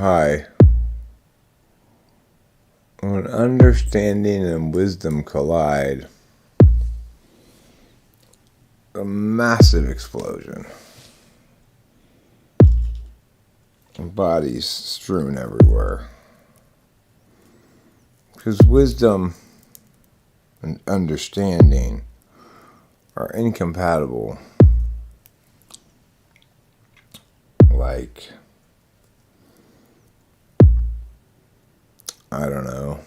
high, when understanding and wisdom collide, a massive explosion. Bodies strewn everywhere. Because wisdom and understanding are incompatible. Like, I don't know,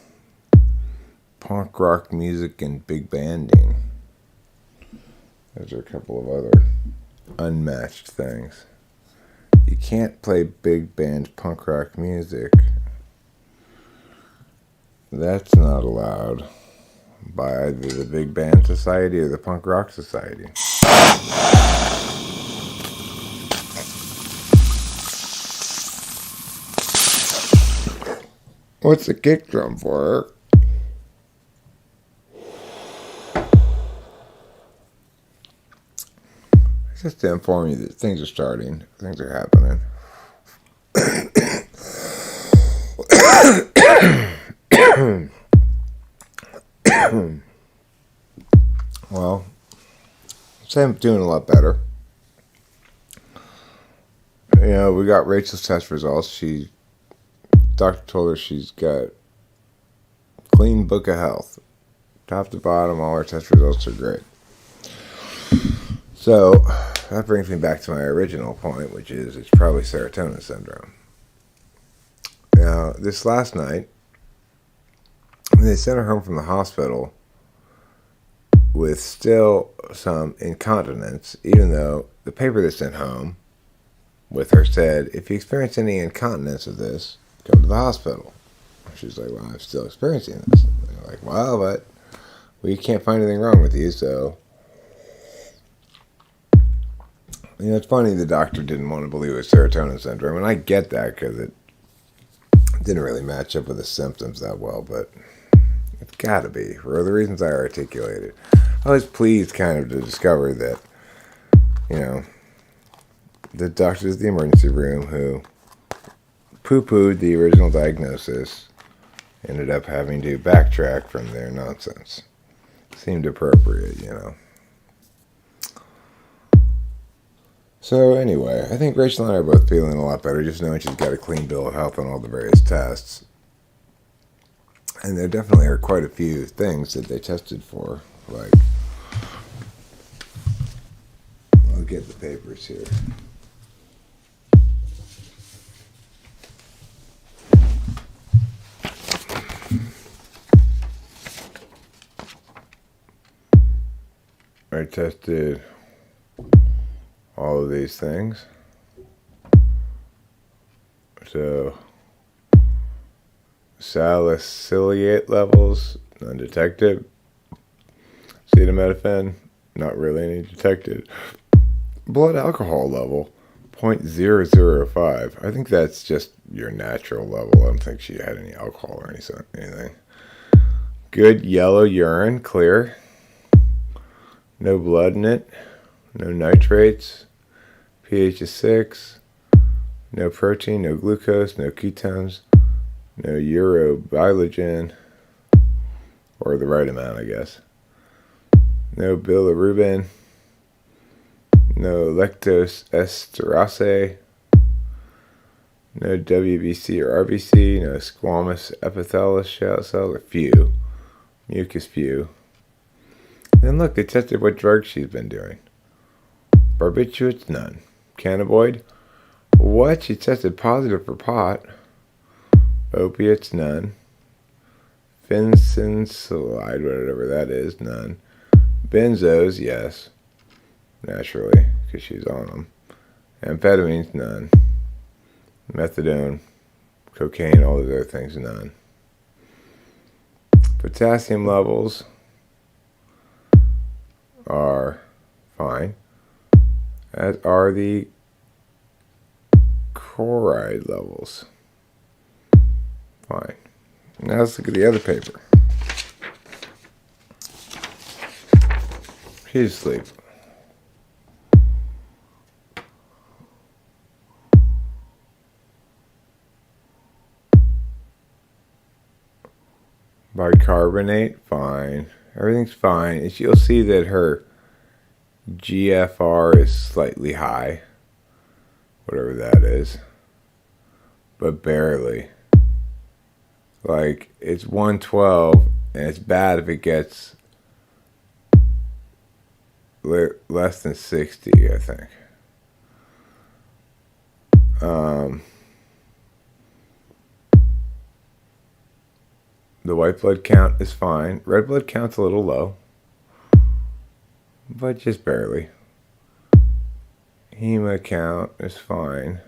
punk rock music and big banding. Those are a couple of other unmatched things. You can't play big band punk rock music. That's not allowed by either the Big Band Society or the Punk Rock Society. What's the kick drum for? Just to inform you that things are starting. Things are happening. Well, say I'm doing a lot better. You know, we got Rachel's test results. Doctor told her she's got clean book of health. Top to bottom, all her test results are great. So, that brings me back to my original point, which is it's probably Serotonin Syndrome. Now, this last night, they sent her home from the hospital with still some incontinence, even though the paper they sent home with her said, if you experience any incontinence of this, come to the hospital. She's like, well, I'm still experiencing this. And they're like, well, but we can't find anything wrong with you, so... You know, it's funny the doctor didn't want to believe it was serotonin syndrome, and I get that because it didn't really match up with the symptoms that well, but it's got to be, for the reasons I articulated. I was pleased kind of to discover that, you know, the doctors in the emergency room who poo-pooed the original diagnosis ended up having to backtrack from their nonsense. Seemed appropriate, you know. So anyway, I think Rachel and I are both feeling a lot better, just knowing she's got a clean bill of health on all the various tests. And there definitely are quite a few things that they tested for, like, I'll get the papers here. I tested all of these things. So, salicylate levels, undetected. Acetaminophen, not really any detected. Blood alcohol level, 0.005. I think that's just your natural level. I don't think she had any alcohol or anything. Good yellow urine, clear. No blood in it. No nitrates. pH is 6. No protein, no glucose, no ketones, no urobilinogen, or the right amount, I guess. No bilirubin, no lactose esterase, no WBC or RBC, no squamous epithelial cells, or few, mucus few. And look, they tested what drugs she's been doing. Barbiturates, none. Cannabinoid, what? She tested positive for pot. Opiates, none. Fencylamide, whatever that is, none. Benzos, yes. Naturally, because she's on them. Amphetamines, none. Methadone, cocaine, all those other things, none. Potassium levels are fine, as are the chloride levels. Fine. Now let's look at the other paper. She's asleep. Bicarbonate, fine. Everything's fine. You'll see that her GFR is slightly high, whatever that is, but barely. Like, it's 112, and it's bad if it gets less than 60, I think. The white blood count is fine. Red blood count's a little low, but just barely. Hema count is fine.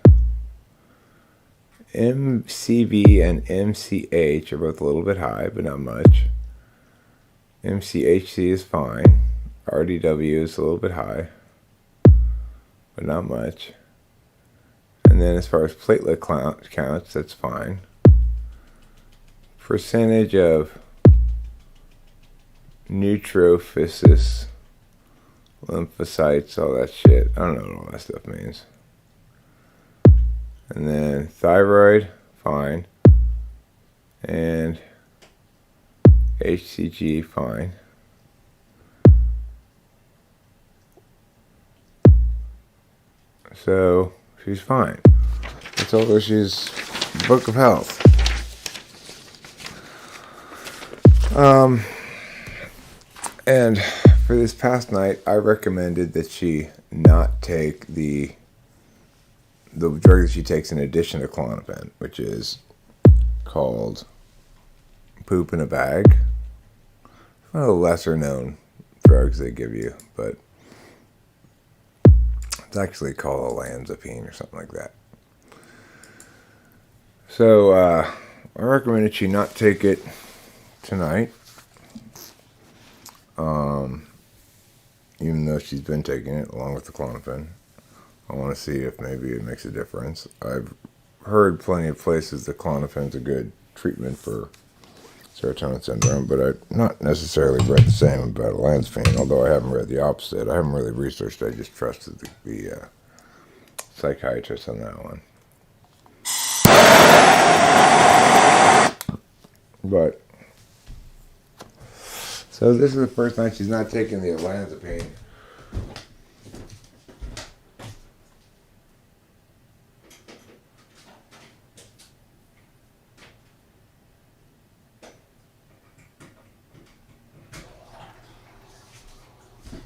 MCV and MCH are both a little bit high, but not much. MCHC is fine. RDW is a little bit high, but not much. And then as far as platelet counts, that's fine. Percentage of neutrophysis, lymphocytes, all that shit. I don't know what all that stuff means. And then thyroid, fine. And HCG, fine. So she's fine. I told her she's Book of Health. And for this past night, I recommended that she not take the drug that she takes in addition to Klonopin, which is called poop in a bag. One of the lesser known drugs they give you, but it's actually called olanzapine or something like that. So I recommended she not take it tonight, even though she's been taking it along with the Klonopin. I want to see if maybe it makes a difference. I've heard plenty of places that Klonopin's a good treatment for Serotonin Syndrome, but I've not necessarily read the same about olanzapine, although I haven't read the opposite. I haven't really researched it. I just trusted the psychiatrist on that one. But so this is the first night she's not taking the olanzapine.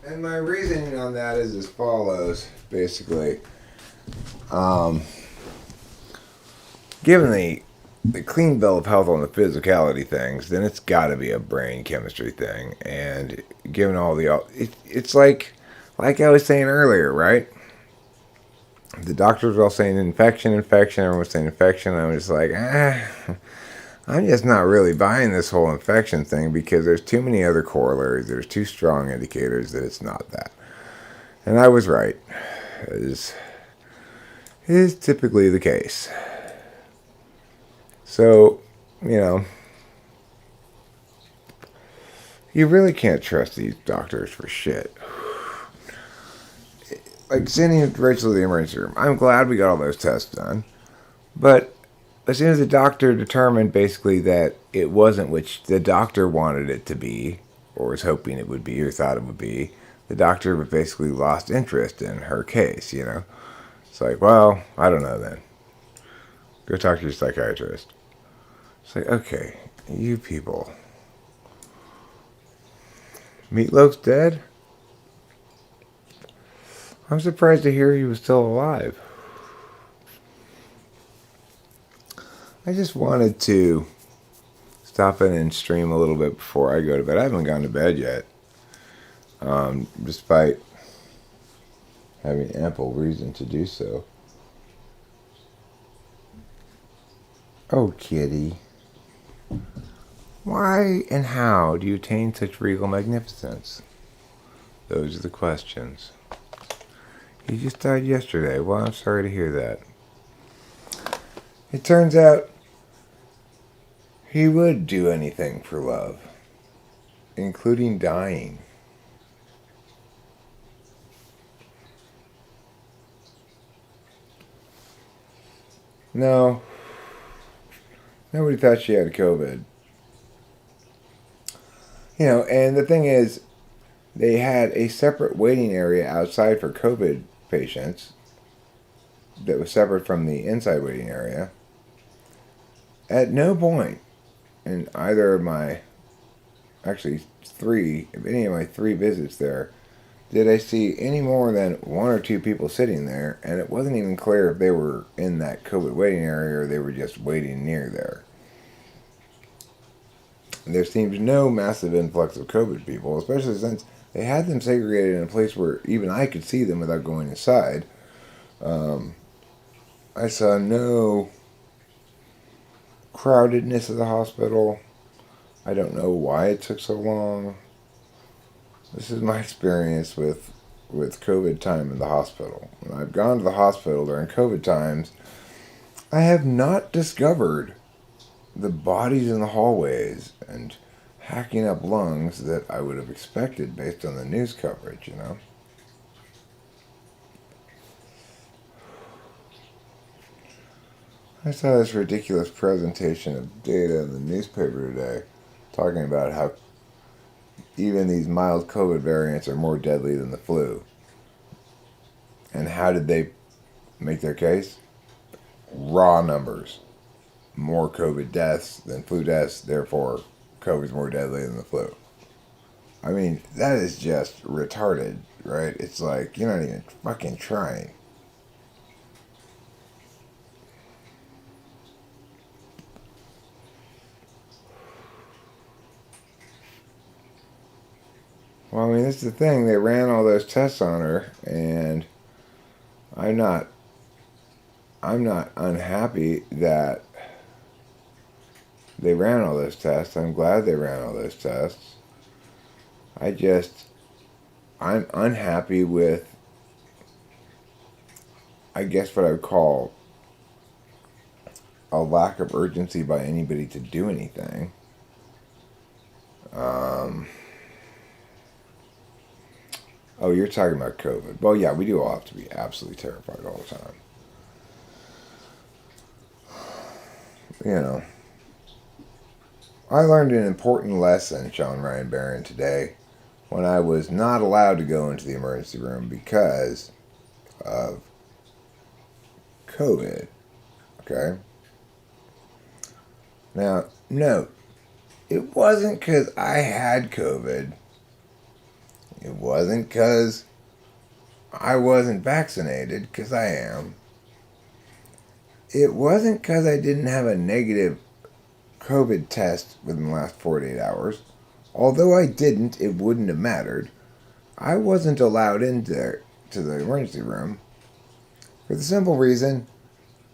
And my reasoning on that is as follows, basically. Given the clean bill of health on the physicality things, then it's got to be a brain chemistry thing. And given all it's like I was saying earlier, right? The doctors were all saying infection. Everyone was saying infection. I'm just like, I'm just not really buying this whole infection thing because there's too many other corollaries. There's too strong indicators that it's not that. And I was right. Is typically the case. So, you really can't trust these doctors for shit. Like sending Rachel to the emergency room. I'm glad we got all those tests done. But as soon as the doctor determined basically that it wasn't which the doctor wanted it to be, or was hoping it would be, or thought it would be, the doctor basically lost interest in her case, It's like, well, I don't know then. Go talk to your psychiatrist. It's like, okay, you people. Meatloaf's dead? I'm surprised to hear he was still alive. I just wanted to stop in and stream a little bit before I go to bed. I haven't gone to bed yet, despite having ample reason to do so. Oh, kitty. Why and how do you attain such regal magnificence? Those are the questions. He just died yesterday. Well, I'm sorry to hear that. It turns out he would do anything for love, including dying. No, nobody thought she had COVID. And the thing is, they had a separate waiting area outside for COVID patients that was separate from the inside waiting area. At no point in either of my, actually any of my 3 visits there, did I see any more than 1 or 2 people sitting there, and it wasn't even clear if they were in that COVID waiting area or they were just waiting near there. There seems no massive influx of COVID people, especially since they had them segregated in a place where even I could see them without going inside. I saw no crowdedness of the hospital. I don't know why it took so long. This is my experience with COVID time in the hospital. When I've gone to the hospital during COVID times, I have not discovered the bodies in the hallways and hacking up lungs that I would have expected based on the news coverage, I saw this ridiculous presentation of data in the newspaper today talking about how even these mild COVID variants are more deadly than the flu. And how did they make their case? Raw numbers. More COVID deaths than flu deaths, therefore COVID's more deadly than the flu. I mean, that is just retarded, right? It's like, you're not even fucking trying. Well, I mean, this is the thing. They ran all those tests on her, and I'm not unhappy that they ran all those tests. I'm glad they ran all those tests. I'm unhappy with, I guess, what I would call a lack of urgency by anybody to do anything. Oh, you're talking about COVID. Well, yeah, we do all have to be absolutely terrified all the time. I learned an important lesson, Sean Ryan Barron, today when I was not allowed to go into the emergency room because of COVID. Okay? Now, note, it wasn't because I had COVID. It wasn't because I wasn't vaccinated, because I am. It wasn't because I didn't have a negative COVID test within the last 48 hours. Although I didn't, it wouldn't have mattered. I wasn't allowed into the emergency room for the simple reason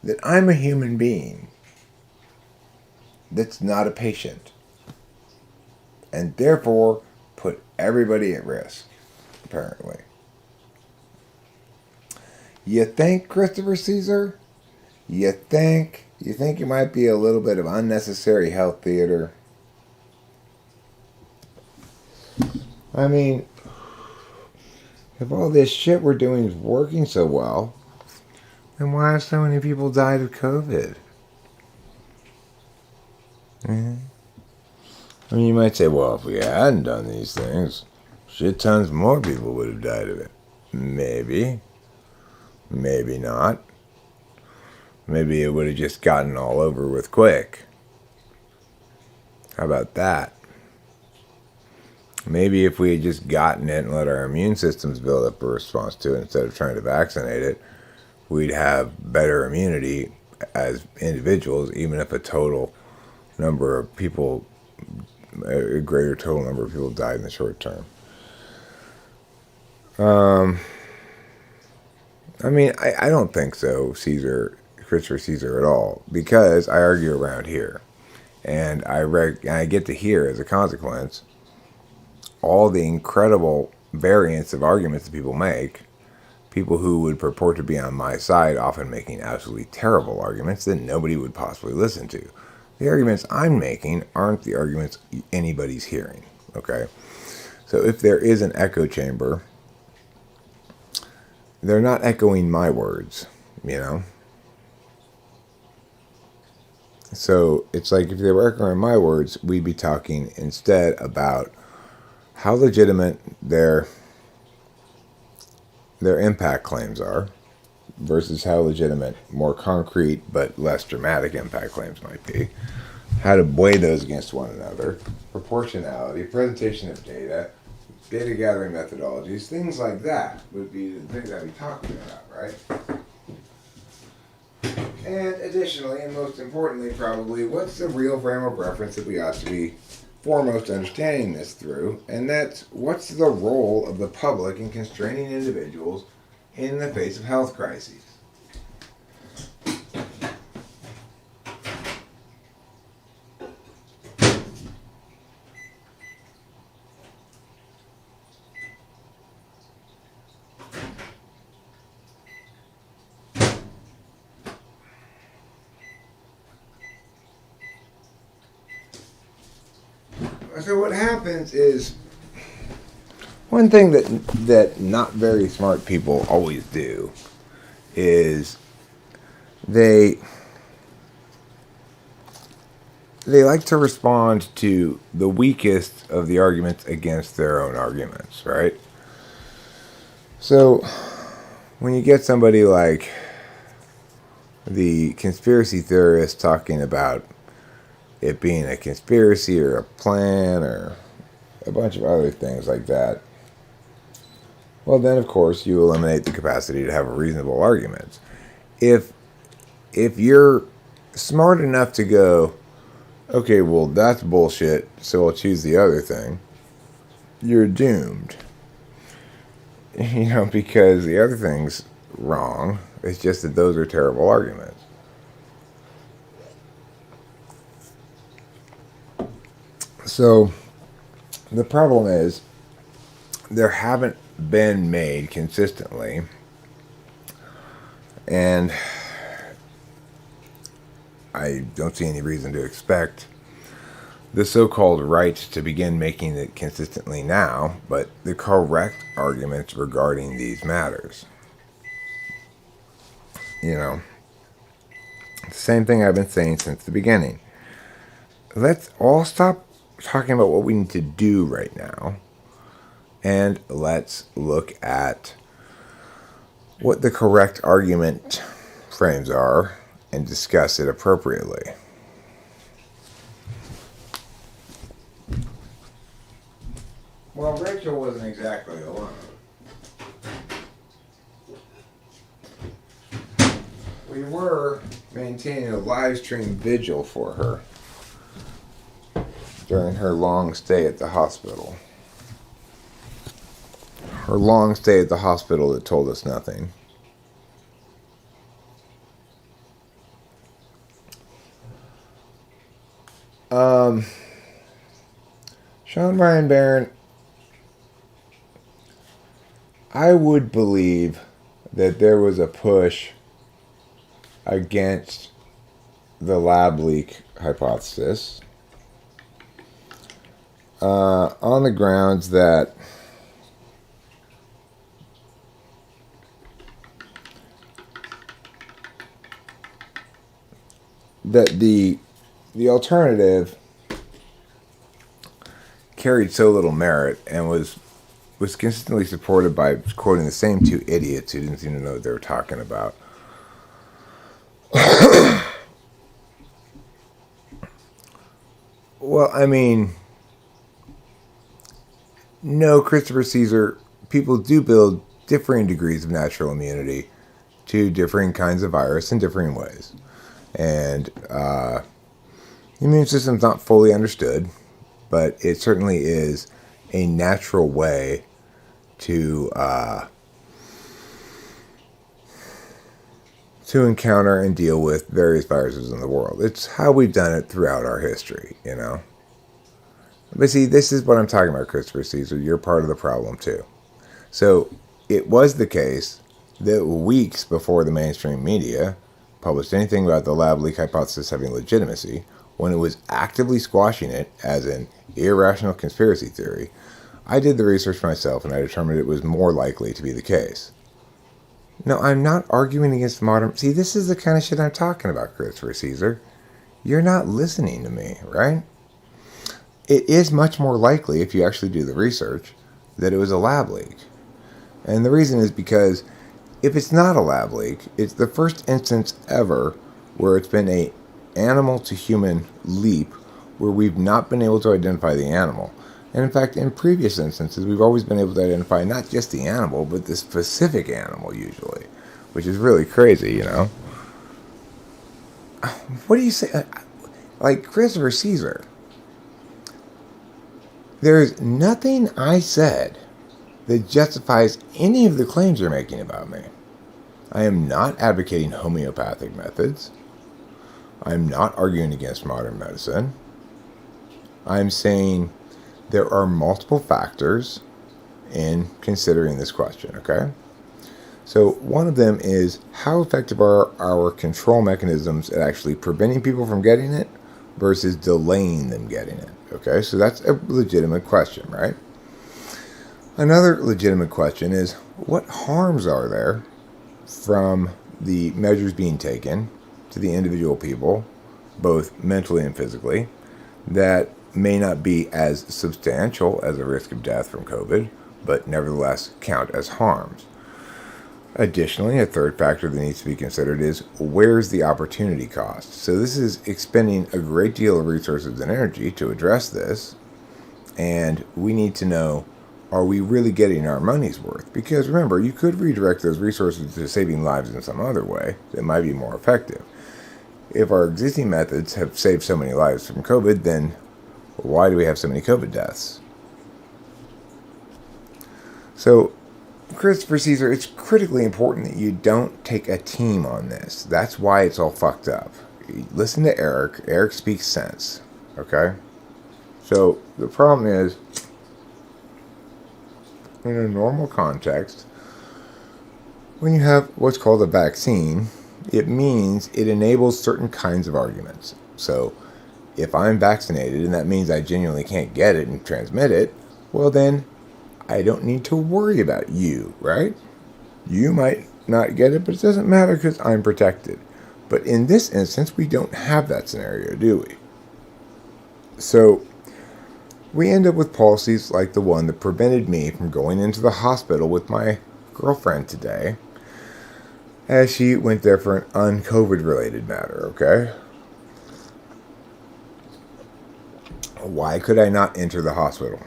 that I'm a human being that's not a patient. And therefore, put everybody at risk, apparently. You think, Christopher Caesar? You think it might be a little bit of unnecessary health theater? I mean, if all this shit we're doing is working so well, then why have so many people died of COVID? Mm-hmm. I mean, you might say, well, if we hadn't done these things, shit tons more people would have died of it. Maybe. Maybe not. Maybe it would have just gotten all over with quick. How about that? Maybe if we had just gotten it and let our immune systems build up a response to it instead of trying to vaccinate it, we'd have better immunity as individuals, even if a total number of people, a greater total number of people died in the short term. I mean, I don't think so, Christopher Caesar, at all, because I argue around here, and I get to hear, as a consequence, all the incredible variants of arguments that people make, people who would purport to be on my side often making absolutely terrible arguments that nobody would possibly listen to. The arguments I'm making aren't the arguments anybody's hearing, okay? So if there is an echo chamber, they're not echoing my words, So it's like if they were echoing my words, we'd be talking instead about how legitimate their impact claims are versus how legitimate more concrete but less dramatic impact claims might be, how to weigh those against one another, proportionality, presentation of data gathering methodologies, things like that would be the things I'd be talking about, right? And additionally, and most importantly probably, what's the real frame of reference that we ought to be foremost understanding this through, and that's what's the role of the public in constraining individuals in the face of health crises. So what happens is, one thing that not very smart people always do is they like to respond to the weakest of the arguments against their own arguments, right? So when you get somebody like the conspiracy theorist talking about it being a conspiracy or a plan or a bunch of other things like that, well then of course you eliminate the capacity to have reasonable arguments. If you're smart enough to go, okay, well that's bullshit, so I'll choose the other thing, you're doomed. Because the other thing's wrong. It's just that those are terrible arguments. So the problem is there haven't been made consistently, and I don't see any reason to expect the so-called right to begin making it consistently now, but the correct arguments regarding these matters. The same thing I've been saying since the beginning. Let's all stop talking about what we need to do right now, and let's look at what the correct argument frames are and discuss it appropriately. Well, Rachel wasn't exactly alone. We were maintaining a live stream vigil for her during her long stay at the hospital. Her long stay at the hospital that told us nothing. Sean Brian Barron, I would believe that there was a push against the lab leak hypothesis on the grounds that the alternative carried so little merit and was consistently supported by quoting the same two idiots who didn't seem to know what they were talking about. Well, I mean, no, Christopher Caesar, people do build differing degrees of natural immunity to differing kinds of virus in differing ways. And the immune system's not fully understood, but it certainly is a natural way to encounter and deal with various viruses in the world. It's how we've done it throughout our history, But see, this is what I'm talking about, Christopher Caesar. You're part of the problem, too. So, it was the case that weeks before the mainstream media published anything about the lab leak hypothesis having legitimacy, when it was actively squashing it as an irrational conspiracy theory, I did the research myself and I determined it was more likely to be the case. No, I'm not arguing against modern... See, this is the kind of shit I'm talking about, Christopher Caesar. You're not listening to me, right? it is much more likely, if you actually do the research, that it was a lab leak. And the reason is because if it's not a lab leak, it's the first instance ever where it's been a animal to human leap where we've not been able to identify the animal. And in fact, in previous instances, we've always been able to identify not just the animal, but the specific animal usually, which is really crazy, you know. What do you say? Like Christopher Caesar, there's nothing I said that justifies any of the claims you're making about me. I am not advocating homeopathic methods. I'm not arguing against modern medicine. I'm saying there are multiple factors in considering this question, okay? So one of them is how effective are our control mechanisms at actually preventing people from getting it versus delaying them getting it, okay? So that's a legitimate question, right? Another legitimate question is what harms are there from the measures being taken to the individual people, both mentally and physically, that may not be as substantial as a risk of death from COVID, but nevertheless count as harms. Additionally, a third factor that needs to be considered is where's the opportunity cost? So this is expending a great deal of resources and energy to address this, and we need to know, are we really getting our money's worth? Because remember, you could redirect those resources to saving lives in some other way that might be more effective. If our existing methods have saved so many lives from COVID, then why do we have so many COVID deaths? So, Christopher Caesar, it's critically important that you don't take a team on this. That's why it's all fucked up. Listen to Eric. Eric speaks sense. Okay? So, the problem is, in a normal context, when you have what's called a vaccine, it means it enables certain kinds of arguments. So, if I'm vaccinated and that means I genuinely can't get it and transmit it, well then, I don't need to worry about you, right? You might not get it, but it doesn't matter because I'm protected. But in this instance, we don't have that scenario, do we? So, we end up with policies like the one that prevented me from going into the hospital with my girlfriend today, as she went there for an un-COVID related matter, okay? Why could I not enter the hospital?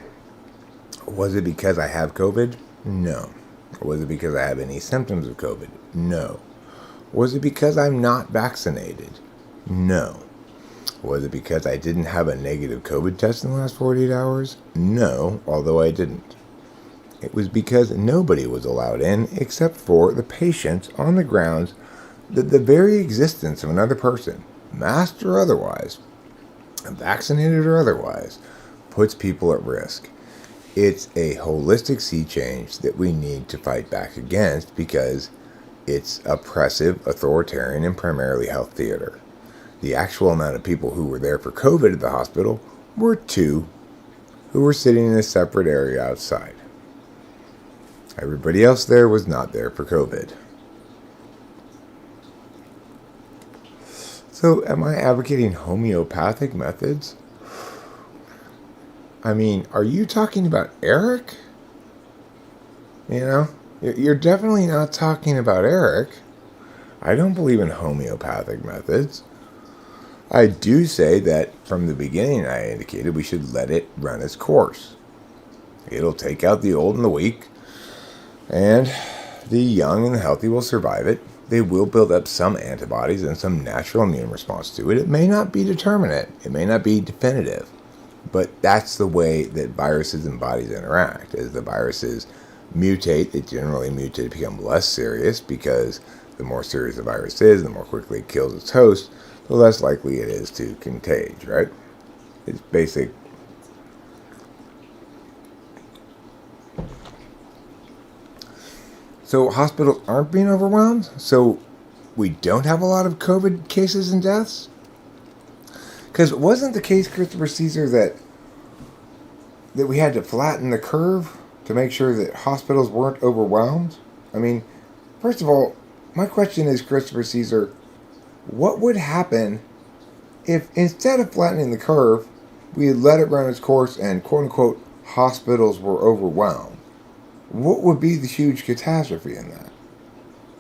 Was it because I have COVID? No. Was it because I have any symptoms of COVID? No. Was it because I'm not vaccinated? No. Was it because I didn't have a negative COVID test in the last 48 hours? No, although I didn't. It was because nobody was allowed in except for the patients on the grounds that the very existence of another person, masked or otherwise, vaccinated or otherwise, puts people at risk. It's a holistic sea change that we need to fight back against because it's oppressive, authoritarian, and primarily health theater. The actual amount of people who were there for COVID at the hospital were 2 who were sitting in a separate area outside. Everybody else there was not there for COVID. So, am I advocating homeopathic methods? I mean, are you talking about Eric? You know, you're definitely not talking about Eric. I don't believe in homeopathic methods. I do say that from the beginning I indicated we should let it run its course. It'll take out the old and the weak, and the young and the healthy will survive it. They will build up some antibodies and some natural immune response to it. It may not be determinate. It may not be definitive. But that's the way that viruses and bodies interact. As the viruses mutate, they generally mutate to become less serious because the more serious the virus is, the more quickly it kills its host, the less likely it is to contage, right? It's basic. So hospitals aren't being overwhelmed? So we don't have a lot of COVID cases and deaths? Because it wasn't the case, Christopher Caesar, that we had to flatten the curve to make sure that hospitals weren't overwhelmed? I mean, first of all, my question is, Christopher Caesar, what would happen if instead of flattening the curve, we had let it run its course and quote-unquote hospitals were overwhelmed, what would be the huge catastrophe in that?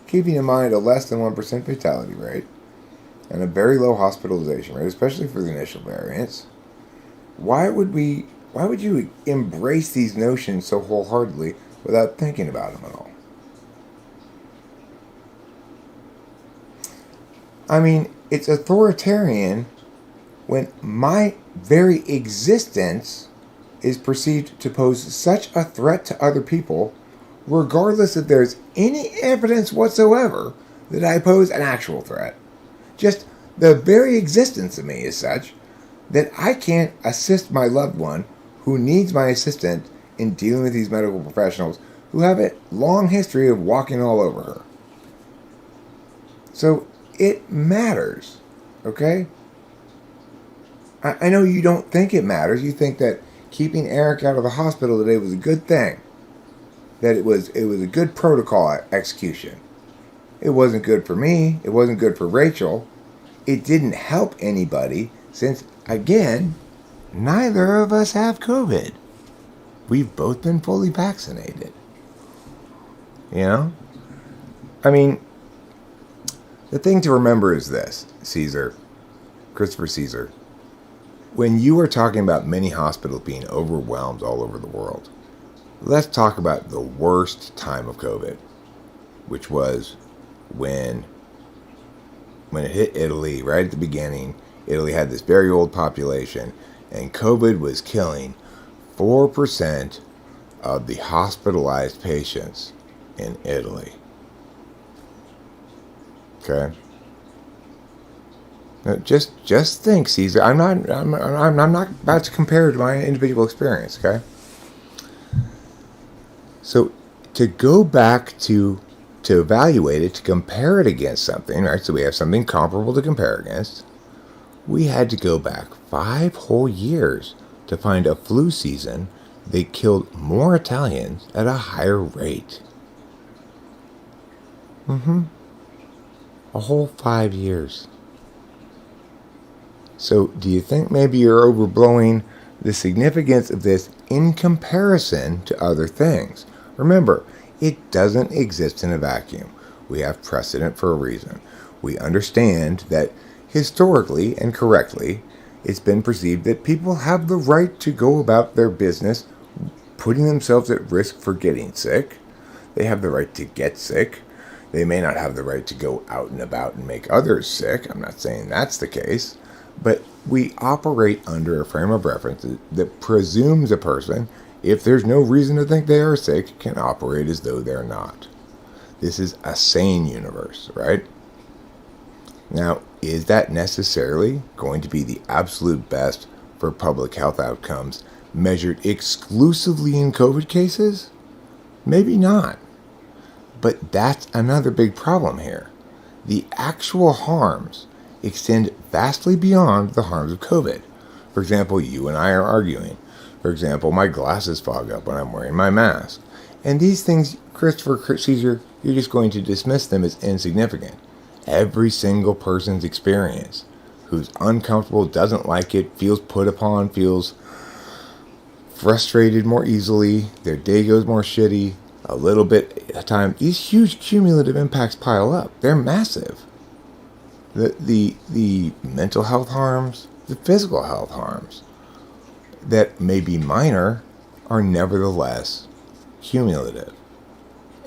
Keeping in mind a less than 1% fatality rate and a very low hospitalization rate, especially for the initial variants, why would you embrace these notions so wholeheartedly without thinking about them at all? I mean, it's authoritarian when my very existence is perceived to pose such a threat to other people, regardless if there's any evidence whatsoever that I pose an actual threat. Just the very existence of me is such that I can't assist my loved one who needs my assistance in dealing with these medical professionals who have a long history of walking all over her. So it matters, okay? I know you don't think it matters. You think that keeping Eric out of the hospital today was a good thing. That it was a good protocol execution. It wasn't good for me. It wasn't good for Rachel. It didn't help anybody since, again, neither of us have COVID. We've both been fully vaccinated. You know? I mean, the thing to remember is this, Christopher Caesar. When you are talking about many hospitals being overwhelmed all over the world, let's talk about the worst time of COVID, which was when it hit Italy right at the beginning. Italy had this very old population, and COVID was killing 4% of the hospitalized patients in Italy. Okay. Now just think, Caesar. I'm not about to compare to my individual experience. Okay. So to go back to evaluate it, to compare it against something, right? So we have something comparable to compare against. We had to go back 5 whole years to find a flu season that killed more Italians at a higher rate. A whole 5 years. So do you think maybe you're overblowing the significance of this in comparison to other things? Remember, it doesn't exist in a vacuum. We have precedent for a reason. We understand that historically and correctly, it's been perceived that people have the right to go about their business putting themselves at risk for getting sick. They have the right to get sick. They may not have the right to go out and about and make others sick. I'm not saying that's the case. But we operate under a frame of reference that presumes a person, if there's no reason to think they are sick, can operate as though they're not. This is a sane universe, right? Now, is that necessarily going to be the absolute best for public health outcomes measured exclusively in COVID cases? Maybe not. But that's another big problem here. The actual harms extend vastly beyond the harms of COVID. For example, you and I are arguing. For example, my glasses fog up when I'm wearing my mask. And these things, Christopher Caesar, you're just going to dismiss them as insignificant. Every single person's experience who's uncomfortable, doesn't like it, feels put upon, feels frustrated more easily, their day goes more shitty, a little bit at a time. These huge cumulative impacts pile up. They're massive. The mental health harms, the physical health harms that may be minor are nevertheless cumulative.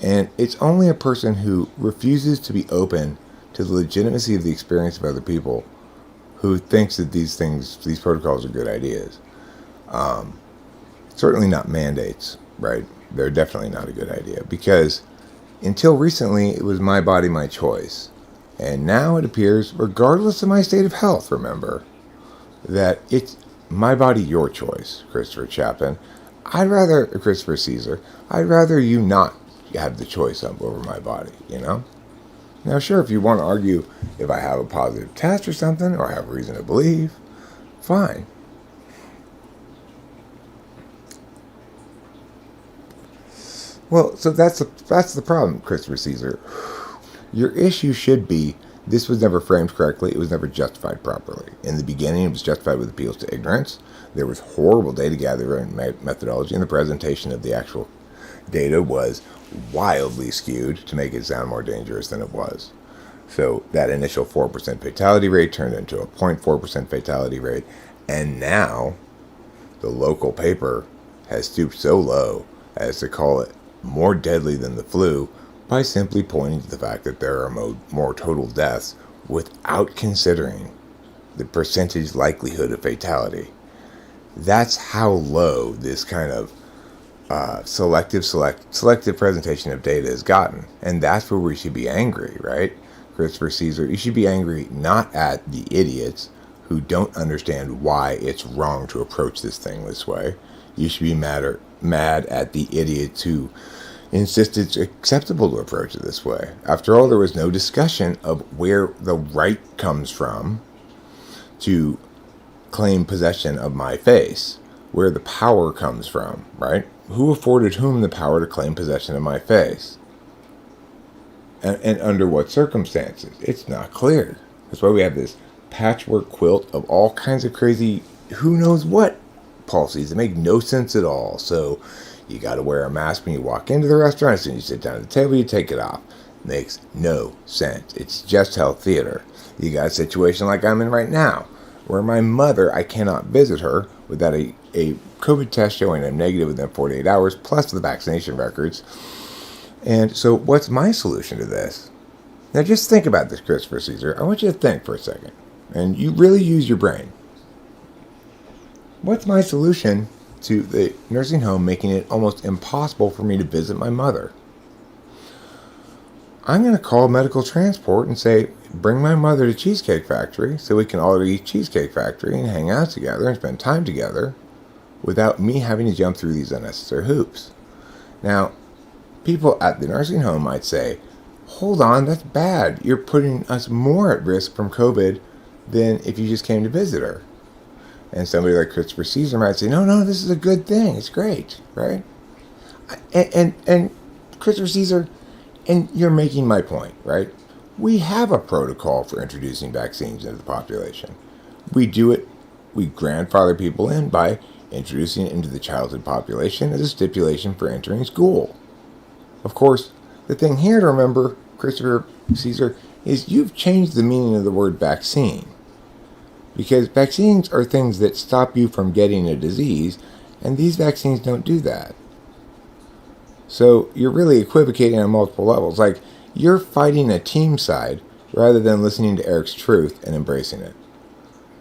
And it's only a person who refuses to be open to the legitimacy of the experience of other people who thinks that these protocols are good ideas. Certainly not mandates, right? They're definitely not a good idea because until recently it was my body, my choice. And now it appears, regardless of my state of health, remember, that it's my body, your choice, Christopher Caesar, I'd rather you not have the choice over my body, you know? Now, sure, if you want to argue if I have a positive test or something, or I have reason to believe, fine. Well, so that's the problem, Christopher Caesar. Your issue should be this was never framed correctly. It was never justified properly. In the beginning, it was justified with appeals to ignorance. There was horrible data gathering methodology, and the presentation of the actual data was wildly skewed to make it sound more dangerous than it was. So that initial 4% fatality rate turned into a 0.4% fatality rate, and now the local paper has stooped so low as to call it more deadly than the flu by simply pointing to the fact that there are more total deaths without considering the percentage likelihood of fatality. That's how low this kind of selective presentation of data has gotten. And that's where we should be angry, right? Christopher Caesar, you should be angry not at the idiots who don't understand why it's wrong to approach this thing this way. You should be mad at the idiots who insist it's acceptable to approach it this way. After all, there was no discussion of where the right comes from to claim possession of my face, where the power comes from, right? Who afforded whom the power to claim possession of my face? And under what circumstances? It's not clear. That's why we have this patchwork quilt of all kinds of crazy, who knows what policies that make no sense at all. So you got to wear a mask when you walk into the restaurant. As soon as you sit down at the table, you take it off. Makes no sense. It's just health theater. You got a situation like I'm in right now, where my mother, I cannot visit her without a COVID test showing I'm negative within 48 hours, plus the vaccination records. And so what's my solution to this? Now just think about this, Christopher Caesar. I want you to think for a second. And you really use your brain. What's my solution to the nursing home making it almost impossible for me to visit my mother? I'm going to call medical transport and say, bring my mother to Cheesecake Factory so we can all eat Cheesecake Factory and hang out together and spend time together without me having to jump through these unnecessary hoops. Now, people at the nursing home might say, hold on, that's bad. You're putting us more at risk from COVID than if you just came to visit her. And somebody like Christopher Caesar might say, no, this is a good thing. It's great, right? And Christopher Caesar, and you're making my point, right? We have a protocol for introducing vaccines into the population. We do it, we grandfather people in by introducing it into the childhood population as a stipulation for entering school. Of course, the thing here to remember, Christopher Caesar, is you've changed the meaning of the word vaccine. Because vaccines are things that stop you from getting a disease, and these vaccines don't do that. So you're really equivocating on multiple levels. Like, you're fighting a team side rather than listening to Eric's truth and embracing it.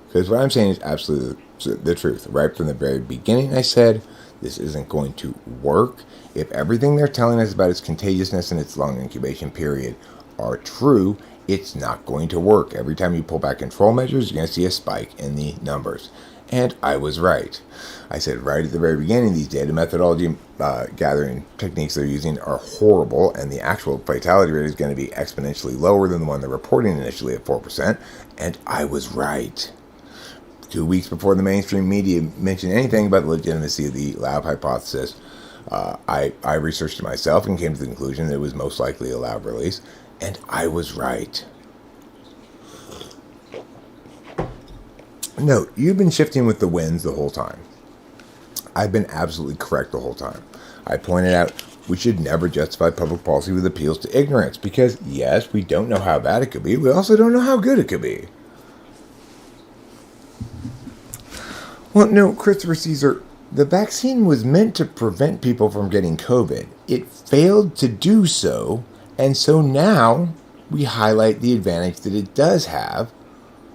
Because what I'm saying is absolutely the truth. Right from the very beginning, I said, this isn't going to work. If everything they're telling us about its contagiousness and its long incubation period are true, it's not going to work. Every time you pull back control measures, you're going to see a spike in the numbers. And I was right. I said right at the very beginning, these data methodology gathering techniques they're using are horrible, and the actual fatality rate is going to be exponentially lower than the one they're reporting initially at 4%. And I was right. 2 weeks before the mainstream media mentioned anything about the legitimacy of the lab hypothesis, I researched it myself and came to the conclusion that it was most likely a lab release, and I was right. Note, you've been shifting with the winds the whole time. I've been absolutely correct the whole time. I pointed out we should never justify public policy with appeals to ignorance because, yes, we don't know how bad it could be. We also don't know how good it could be. Well, no, Christopher Caesar, the vaccine was meant to prevent people from getting COVID. It failed to do so, and so now we highlight the advantage that it does have,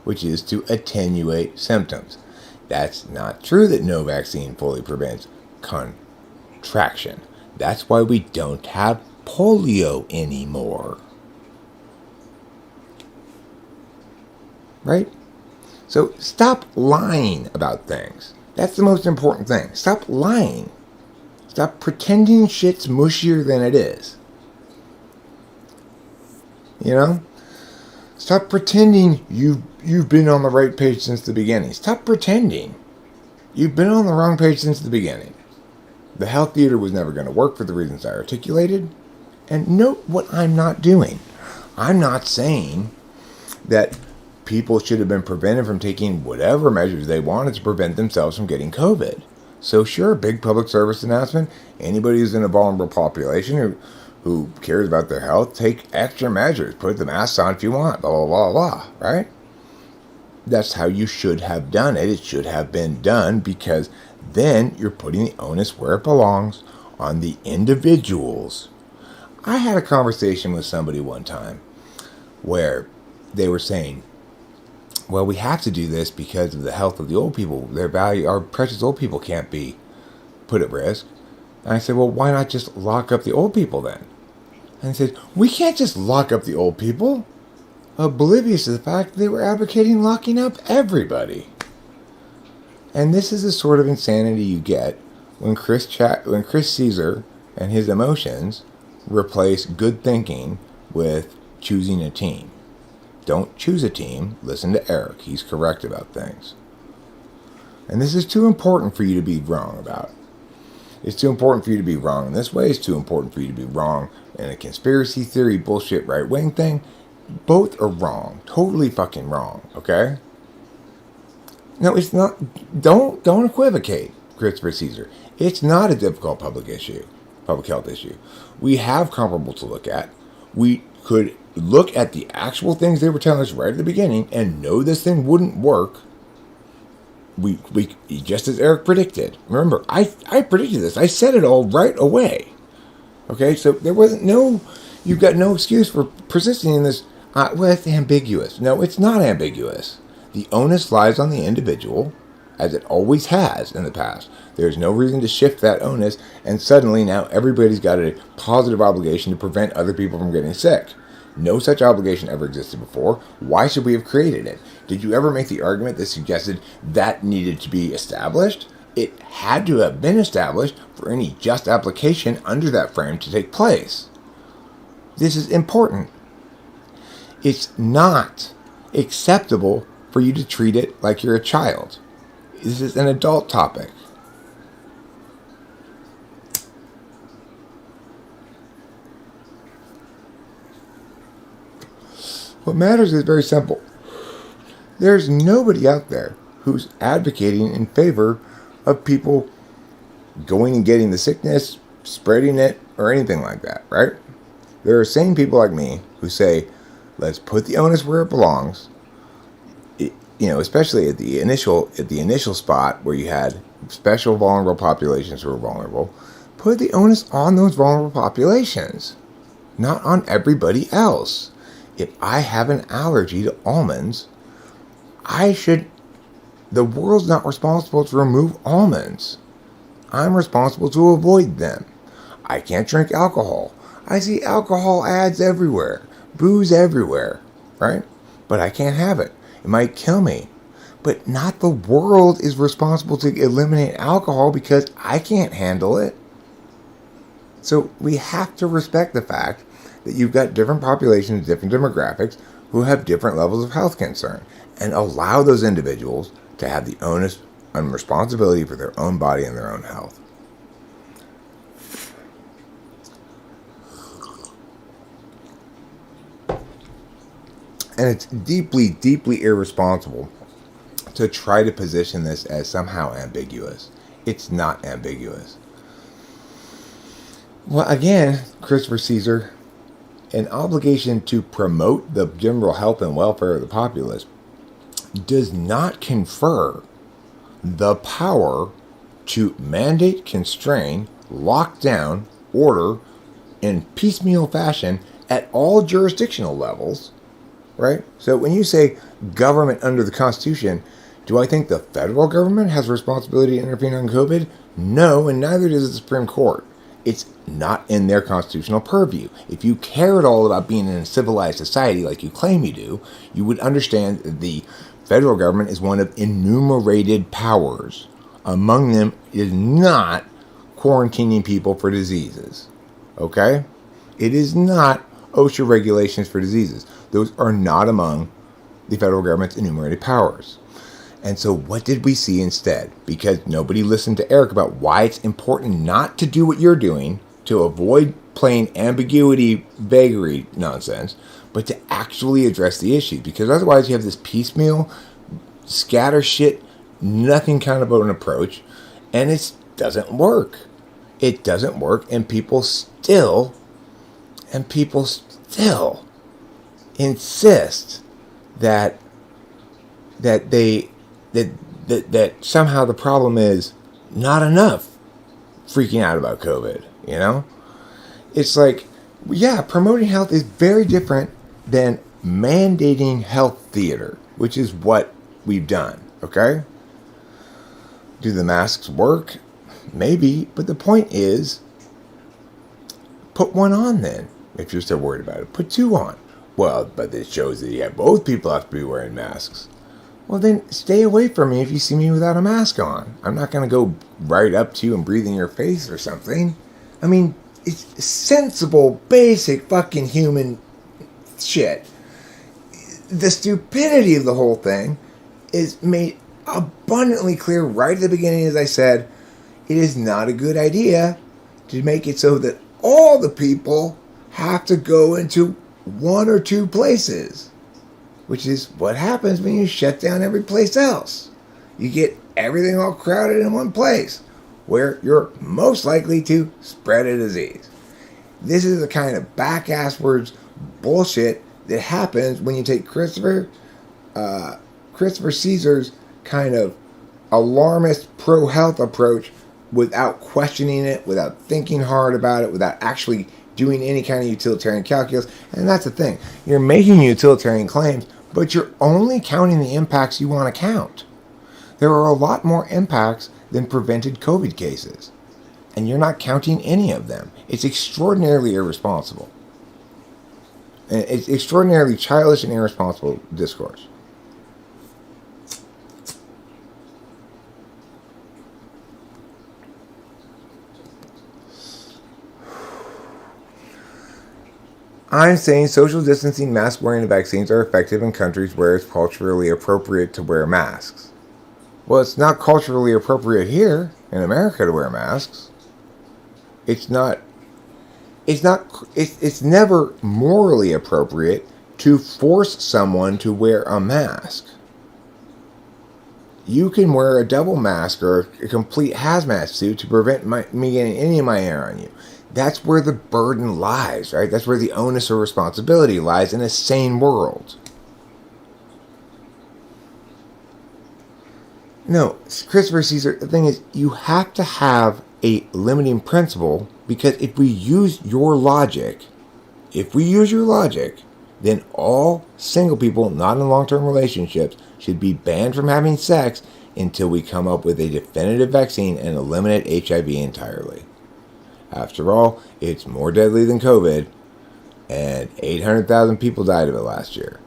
which is to attenuate symptoms. That's not true that no vaccine fully prevents contraction. That's why we don't have polio anymore. Right? So stop lying about things. That's the most important thing. Stop lying. Stop pretending shit's mushier than it is. You know? Stop pretending you've been on the right page since the beginning. Stop pretending. You've been on the wrong page since the beginning. The health theater was never going to work for the reasons I articulated. And note what I'm not doing. I'm not saying that people should have been prevented from taking whatever measures they wanted to prevent themselves from getting COVID. So sure, big public service announcement. Anybody who's in a vulnerable population who cares about their health, take extra measures. Put the masks on if you want, blah, blah, blah, blah, right? That's how you should have done it. It should have been done, because then you're putting the onus where it belongs, on the individuals. I had a conversation with somebody one time where they were saying, well, we have to do this because of the health of the old people. Their value, our precious old people, can't be put at risk. And I said, well, why not just lock up the old people then? And he said, we can't just lock up the old people. Oblivious to the fact that they were advocating locking up everybody. And this is the sort of insanity you get when Chris Caesar and his emotions replace good thinking with choosing a team. Don't choose a team. Listen to Eric. He's correct about things. And this is too important for you to be wrong about. It's too important for you to be wrong in this way. It's too important for you to be wrong in a conspiracy theory bullshit right-wing thing. Both are wrong. Totally fucking wrong. Okay? No, it's not. Don't equivocate, Christopher Caesar. It's not a difficult public health issue. We have comparable to look at. We could look at the actual things they were telling us right at the beginning and know this thing wouldn't work. We just as Eric predicted. Remember, I predicted this. I said it all right away. Okay, so there wasn't you've got no excuse for persisting in this. Well, it's ambiguous. No, it's not ambiguous. The onus lies on the individual, as it always has in the past. There's no reason to shift that onus, and suddenly now everybody's got a positive obligation to prevent other people from getting sick. No such obligation ever existed before. Why should we have created it? Did you ever make the argument that suggested that needed to be established? It had to have been established for any just application under that frame to take place. This is important. It's not acceptable for you to treat it like you're a child. This is an adult topic. What matters is very simple. There's nobody out there who's advocating in favor of people going and getting the sickness, spreading it, or anything like that, right? There are sane people like me who say, let's put the onus where it belongs. Especially at the initial spot where you had special vulnerable populations who were vulnerable. Put the onus on those vulnerable populations, not on everybody else. If I have an allergy to almonds, the world's not responsible to remove almonds. I'm responsible to avoid them. I can't drink alcohol. I see alcohol ads everywhere, booze everywhere, right? But I can't have it. It might kill me. But not the world is responsible to eliminate alcohol because I can't handle it. So we have to respect the fact that you've got different populations, different demographics, who have different levels of health concern, and allow those individuals to have the onus and responsibility for their own body and their own health. And it's deeply, deeply irresponsible to try to position this as somehow ambiguous. It's not ambiguous. Well, again, Christopher Caesar, an obligation to promote the general health and welfare of the populace does not confer the power to mandate, constrain, lock down, order in piecemeal fashion at all jurisdictional levels, right? So when you say government under the Constitution, do I think the federal government has responsibility to intervene on COVID? No, and neither does the Supreme Court. It's not in their constitutional purview. If you care at all about being in a civilized society like you claim you do, you would understand that the federal government is one of enumerated powers. Among them is not quarantining people for diseases. Okay? It is not OSHA regulations for diseases. Those are not among the federal government's enumerated powers. And so what did we see instead? Because nobody listened to Eric about why it's important not to do what you're doing to avoid plain ambiguity, vagary nonsense, but to actually address the issues. Because otherwise you have this piecemeal, scatter shit, nothing kind of an approach, and it doesn't work. It doesn't work, and people still insist that somehow the problem is not enough freaking out about COVID, you know? It's like, yeah, promoting health is very different than mandating health theater, which is what we've done, okay? Do the masks work? Maybe, but the point is, put one on then, if you're still worried about it. Put two on. Well, but it shows that both people have to be wearing masks. Well, then stay away from me if you see me without a mask on. I'm not going to go right up to you and breathe in your face or something. I mean, it's sensible, basic fucking human shit. The stupidity of the whole thing is made abundantly clear right at the beginning, as I said. It is not a good idea to make it so that all the people have to go into one or two places, which is what happens when you shut down every place else. You get everything all crowded in one place where you're most likely to spread a disease. This is the kind of back-asswards bullshit that happens when you take Christopher Caesar's kind of alarmist pro-health approach without questioning it, without thinking hard about it, without actually doing any kind of utilitarian calculus. And that's the thing. You're making utilitarian claims, but you're only counting the impacts you want to count. There are a lot more impacts than prevented COVID cases, and you're not counting any of them. It's extraordinarily irresponsible. And it's extraordinarily childish and irresponsible discourse. I'm saying social distancing, mask wearing, and vaccines are effective in countries where it's culturally appropriate to wear masks. Well, it's not culturally appropriate here in America to wear masks. It's never morally appropriate to force someone to wear a mask. You can wear a double mask or a complete hazmat suit to prevent me getting any of my air on you. That's where the burden lies, right? That's where the onus or responsibility lies in a sane world. No, Christopher Caesar, the thing is, you have to have a limiting principle, because if we use your logic, then all single people not in long-term relationships should be banned from having sex until we come up with a definitive vaccine and eliminate HIV entirely. After all, it's more deadly than COVID, and 800,000 people died of it last year.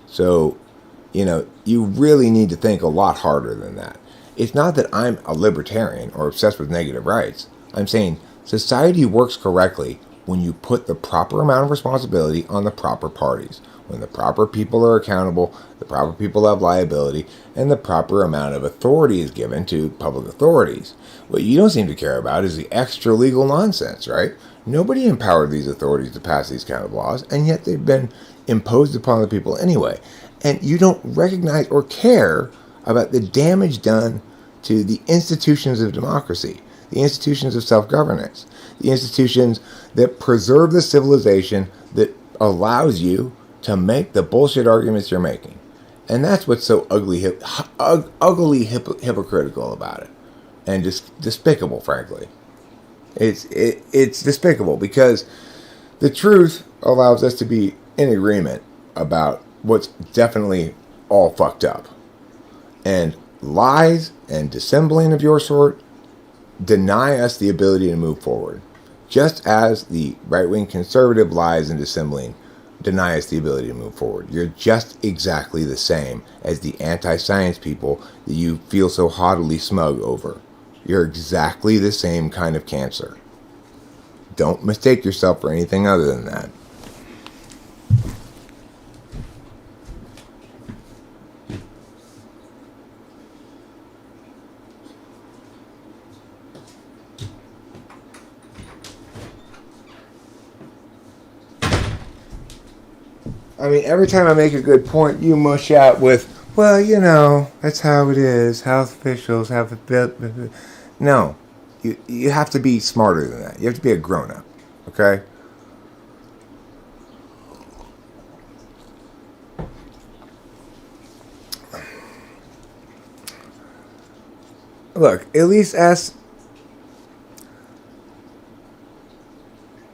So, you really need to think a lot harder than that. It's not that I'm a libertarian or obsessed with negative rights. I'm saying society works correctly when you put the proper amount of responsibility on the proper parties, when the proper people are accountable, the proper people have liability, and the proper amount of authority is given to public authorities. What you don't seem to care about is the extra legal nonsense, right? Nobody empowered these authorities to pass these kind of laws, and yet they've been imposed upon the people anyway. And you don't recognize or care about the damage done to the institutions of democracy, the institutions of self-governance, the institutions that preserve the civilization that allows you to make the bullshit arguments you're making. And that's what's so ugly hypocritical about it, and just despicable, frankly. It's despicable, because the truth allows us to be in agreement about what's definitely all fucked up. And lies and dissembling of your sort deny us the ability to move forward, just as the right-wing conservative lies and dissembling deny us the ability to move forward. You're just exactly the same as the anti-science people that you feel so haughtily smug over. You're exactly the same kind of cancer. Don't mistake yourself for anything other than that. I mean, every time I make a good point, you mush out with, well, you know, that's how it is. Health officials have a... No. You have to be smarter than that. You have to be a grown-up. Okay? Look, at least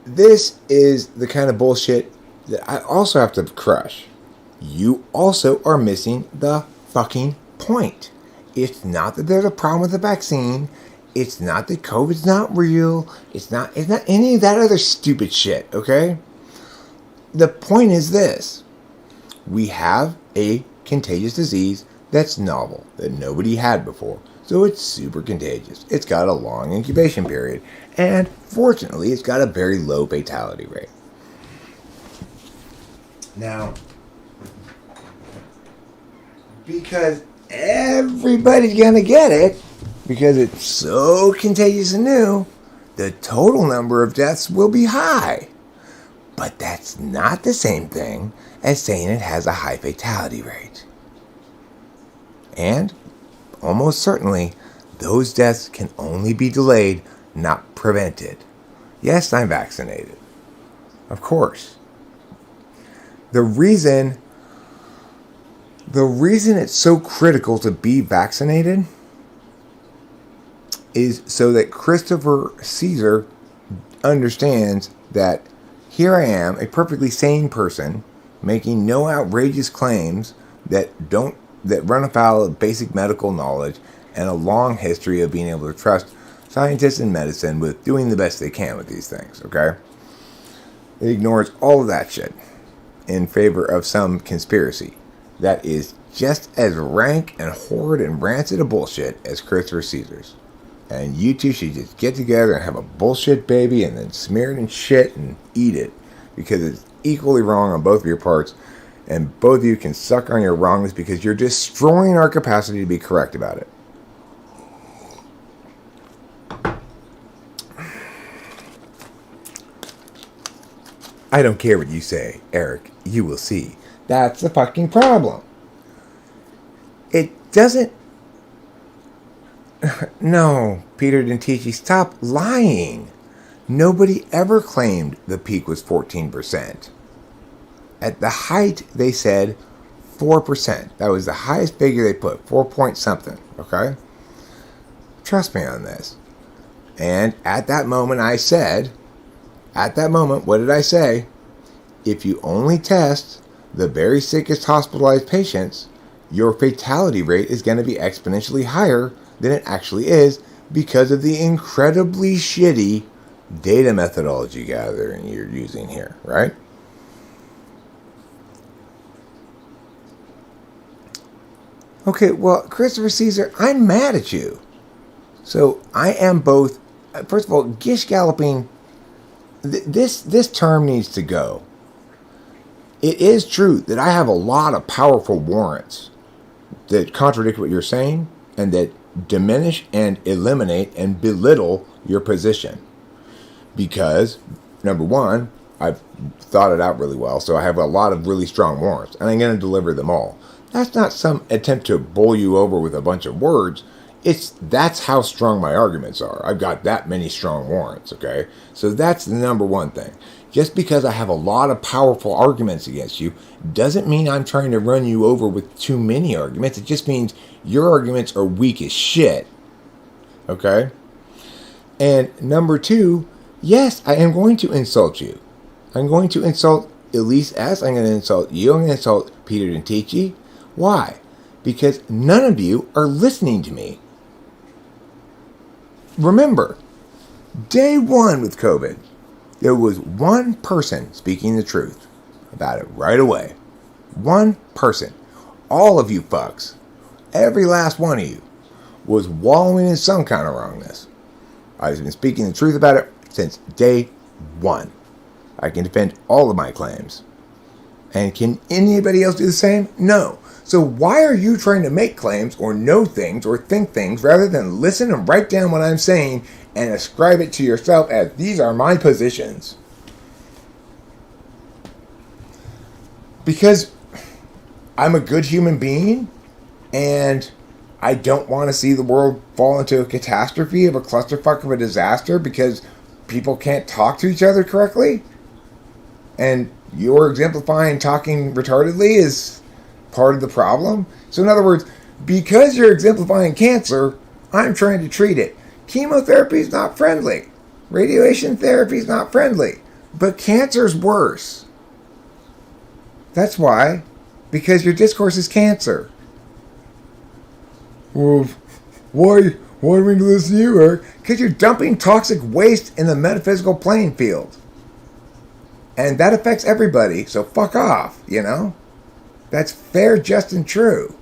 this is the kind of bullshit that I also have to crush. You also are missing the fucking point. It's not that there's a problem with the vaccine. It's not that COVID's not real. It's not any of that other stupid shit, okay? The point is this. We have a contagious disease that's novel, that nobody had before. So it's super contagious. It's got a long incubation period. And fortunately, it's got a very low fatality rate. Now, because everybody's going to get it, because it's so contagious and new, the total number of deaths will be high. But that's not the same thing as saying it has a high fatality rate. And almost certainly, those deaths can only be delayed, not prevented. Yes, I'm vaccinated. Of course. The reason it's so critical to be vaccinated is so that Christopher Caesar understands that here I am, a perfectly sane person, making no outrageous claims that run afoul of basic medical knowledge and a long history of being able to trust scientists and medicine with doing the best they can with these things, okay? It ignores all of that shit in favor of some conspiracy that is just as rank and horrid and rancid a bullshit as Christopher Caesar's. And you two should just get together and have a bullshit baby and then smear it in shit and eat it, because it's equally wrong on both of your parts, and both of you can suck on your wrongness because you're destroying our capacity to be correct about it. I don't care what you say, Eric. You will see. That's the fucking problem. It doesn't... No, Peter Dentici, stop lying. Nobody ever claimed the peak was 14%. At the height, they said 4%. That was the highest figure they put, 4 point something, okay? Trust me on this. And at that moment, what did I say? If you only test the very sickest hospitalized patients, your fatality rate is going to be exponentially higher than it actually is because of the incredibly shitty data methodology gathering you're using here, right? Okay, well, Christopher Caesar, I'm mad at you. So I am both, first of all, gish galloping, this term needs to go. It is true that I have a lot of powerful warrants that contradict what you're saying and that diminish and eliminate and belittle your position. Because, number one, I've thought it out really well, so I have a lot of really strong warrants, and I'm going to deliver them all. That's not some attempt to bowl you over with a bunch of words. That's how strong my arguments are. I've got that many strong warrants, okay? So that's the number one thing. Just because I have a lot of powerful arguments against you doesn't mean I'm trying to run you over with too many arguments. It just means your arguments are weak as shit, okay? And number two, yes, I am going to insult you. I'm going to insult Elise S. I'm going to insult you. I'm going to insult Peter Dentici. Why? Because none of you are listening to me. Remember, day one with COVID, there was one person speaking the truth about it right away. One person. All of you fucks, every last one of you, was wallowing in some kind of wrongness. I've been speaking the truth about it since day one. I can defend all of my claims. And can anybody else do the same? No. So why are you trying to make claims or know things or think things rather than listen and write down what I'm saying and ascribe it to yourself as these are my positions? Because I'm a good human being and I don't want to see the world fall into a catastrophe of a clusterfuck of a disaster because people can't talk to each other correctly. And you're exemplifying talking retardedly is part of the problem. So in other words, because you're exemplifying cancer, I'm trying to treat it. Chemotherapy is not friendly. Radiation therapy is not friendly. But cancer's worse. That's why. Because your discourse is cancer. Well, why do we listen to you, Eric? Because you're dumping toxic waste in the metaphysical playing field. And that affects everybody, so fuck off, you know? That's fair, just, and true.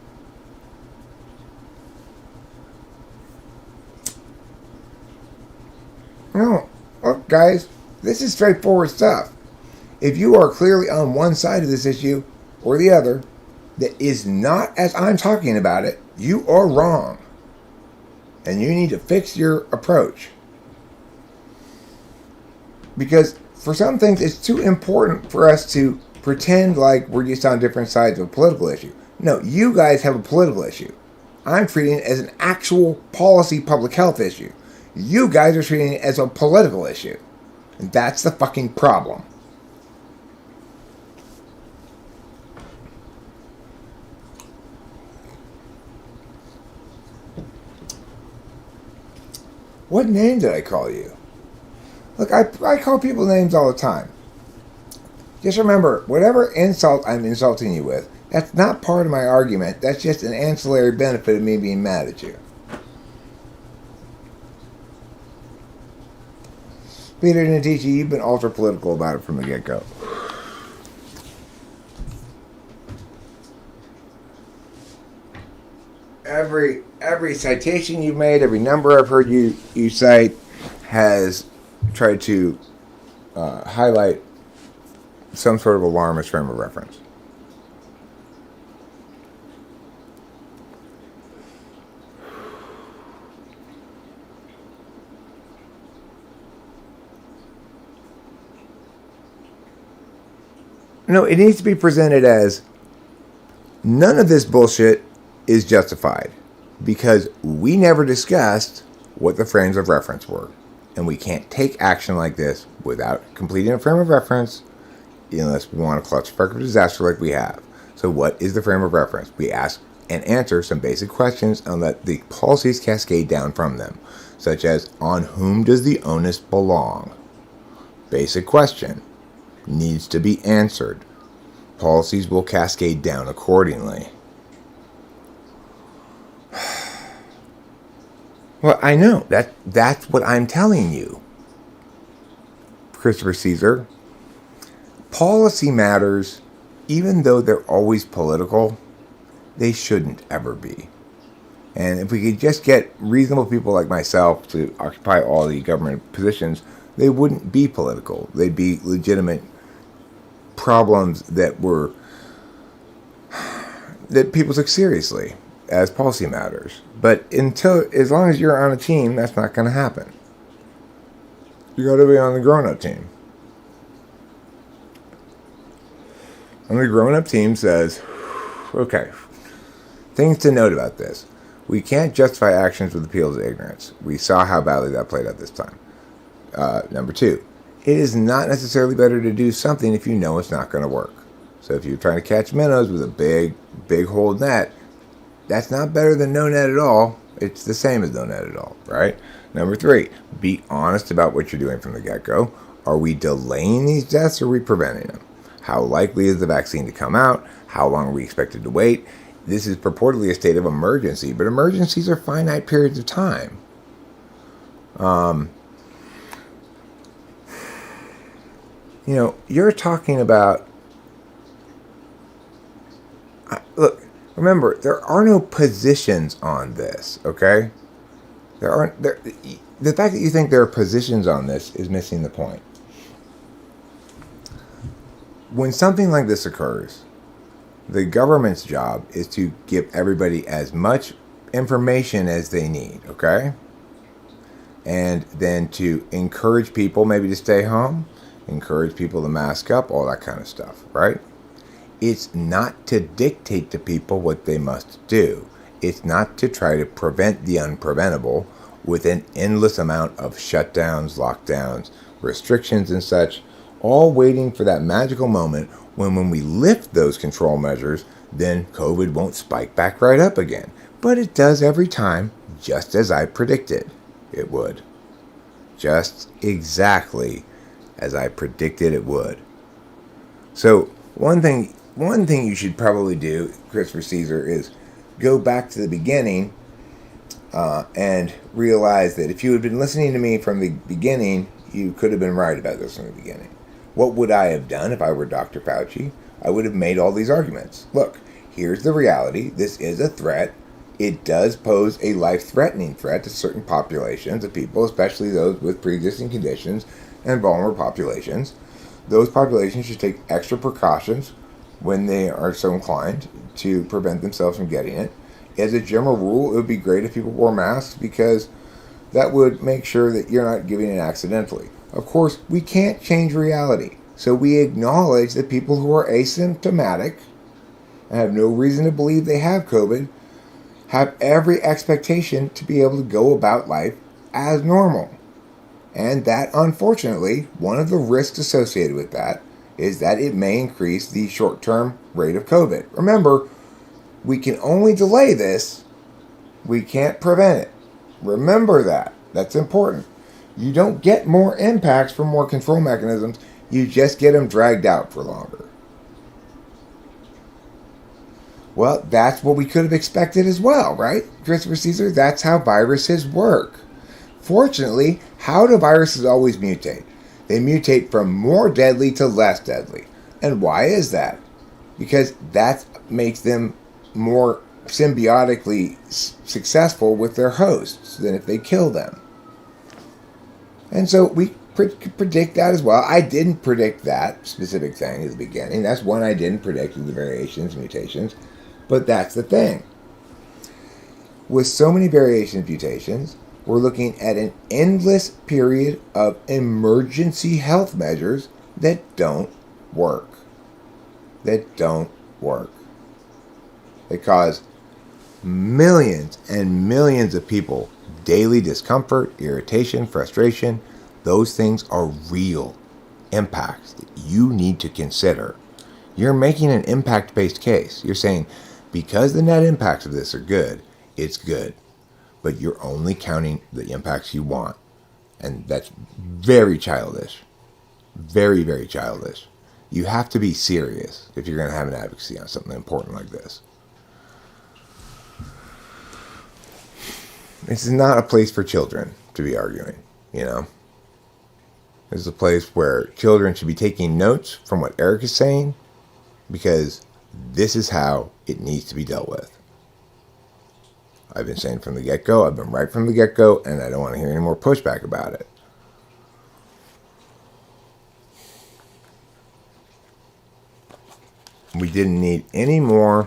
No, look, guys, this is straightforward stuff. If you are clearly on one side of this issue or the other that is not as I'm talking about it, you are wrong. And you need to fix your approach. Because for some things, it's too important for us to pretend like we're just on different sides of a political issue. No, you guys have a political issue. I'm treating it as an actual policy public health issue. You guys are treating it as a political issue. And that's the fucking problem. What name did I call you? Look, I call people names all the time. Just remember, whatever insult I'm insulting you with, that's not part of my argument. That's just an ancillary benefit of me being mad at you. Peter Natichi, you've been ultra political about it from the get-go. Every citation you've made, every number I've heard you cite has tried to highlight some sort of alarmist frame of reference. No, it needs to be presented as none of this bullshit is justified because we never discussed what the frames of reference were. And we can't take action like this without completing a frame of reference unless we want to clutch a of disaster like we have. So what is the frame of reference? We ask and answer some basic questions and let the policies cascade down from them, such as, on whom does the onus belong? Basic question. Needs to be answered. Policies will cascade down accordingly. Well, I know. That's what I'm telling you. Christopher Caesar. Policy matters, even though they're always political, they shouldn't ever be. And if we could just get reasonable people like myself to occupy all the government positions, they wouldn't be political. They'd be legitimate problems that people took seriously as policy matters. But as long as you're on a team, that's not going to happen. You got to be on the grown-up team. And the grown-up team says, okay, things to note about this. We can't justify actions with appeals to ignorance. We saw how badly that played out this time. Number two, it is not necessarily better to do something if you know it's not going to work. So if you're trying to catch minnows with a big hold net, that's not better than no net at all. It's the same as no net at all, right? Number three, be honest about what you're doing from the get-go. Are we delaying these deaths or are we preventing them? How likely is the vaccine to come out? How long are we expected to wait? This is purportedly a state of emergency, but emergencies are finite periods of time. You're talking about... Look, remember, there are no positions on this, okay? The fact that you think there are positions on this is missing the point. When something like this occurs, the government's job is to give everybody as much information as they need, okay? And then to encourage people maybe to stay home, encourage people to mask up, all that kind of stuff, right? It's not to dictate to people what they must do. It's not to try to prevent the unpreventable with an endless amount of shutdowns, lockdowns, restrictions, and such, all waiting for that magical moment when we lift those control measures, then COVID won't spike back right up again. But it does every time, just as I predicted it would. Just exactly as I predicted it would. So one thing you should probably do, Christopher Caesar, is go back to the beginning and realize that if you had been listening to me from the beginning, you could have been right about this from the beginning. What would I have done if I were Dr. Fauci? I would have made all these arguments. Look, here's the reality. This is a threat. It does pose a life-threatening threat to certain populations of people, especially those with pre-existing conditions and vulnerable populations. Those populations should take extra precautions when they are so inclined to prevent themselves from getting it. As a general rule, it would be great if people wore masks because that would make sure that you're not giving it accidentally. Of course, we can't change reality, so we acknowledge that people who are asymptomatic and have no reason to believe they have COVID have every expectation to be able to go about life as normal. And that, unfortunately, one of the risks associated with that is that it may increase the short-term rate of COVID. Remember, we can only delay this. We can't prevent it. Remember that. That's important. You don't get more impacts from more control mechanisms. You just get them dragged out for longer. Well, that's what we could have expected as well, right, Christopher Caesar? That's how viruses work. Fortunately, how do viruses always mutate? They mutate from more deadly to less deadly. And why is that? Because that makes them more symbiotically successful with their hosts than if they kill them. And so we predict that as well. I didn't predict that specific thing at the beginning. That's one I didn't predict, the variations, mutations. But that's the thing. With so many variations, mutations, we're looking at an endless period of emergency health measures that don't work. They cause millions and millions of people daily discomfort, irritation, frustration. Those things are real impacts that you need to consider. You're making an impact-based case. You're saying, because the net impacts of this are good, it's good. But you're only counting the impacts you want. And that's very childish. Very, very childish. You have to be serious if you're going to have an advocacy on something important like this. This is not a place for children to be arguing, you know. This is a place where children should be taking notes from what Eric is saying, because this is how it needs to be dealt with. I've been saying from the get-go, I've been right from the get-go, and I don't want to hear any more pushback about it. We didn't need any more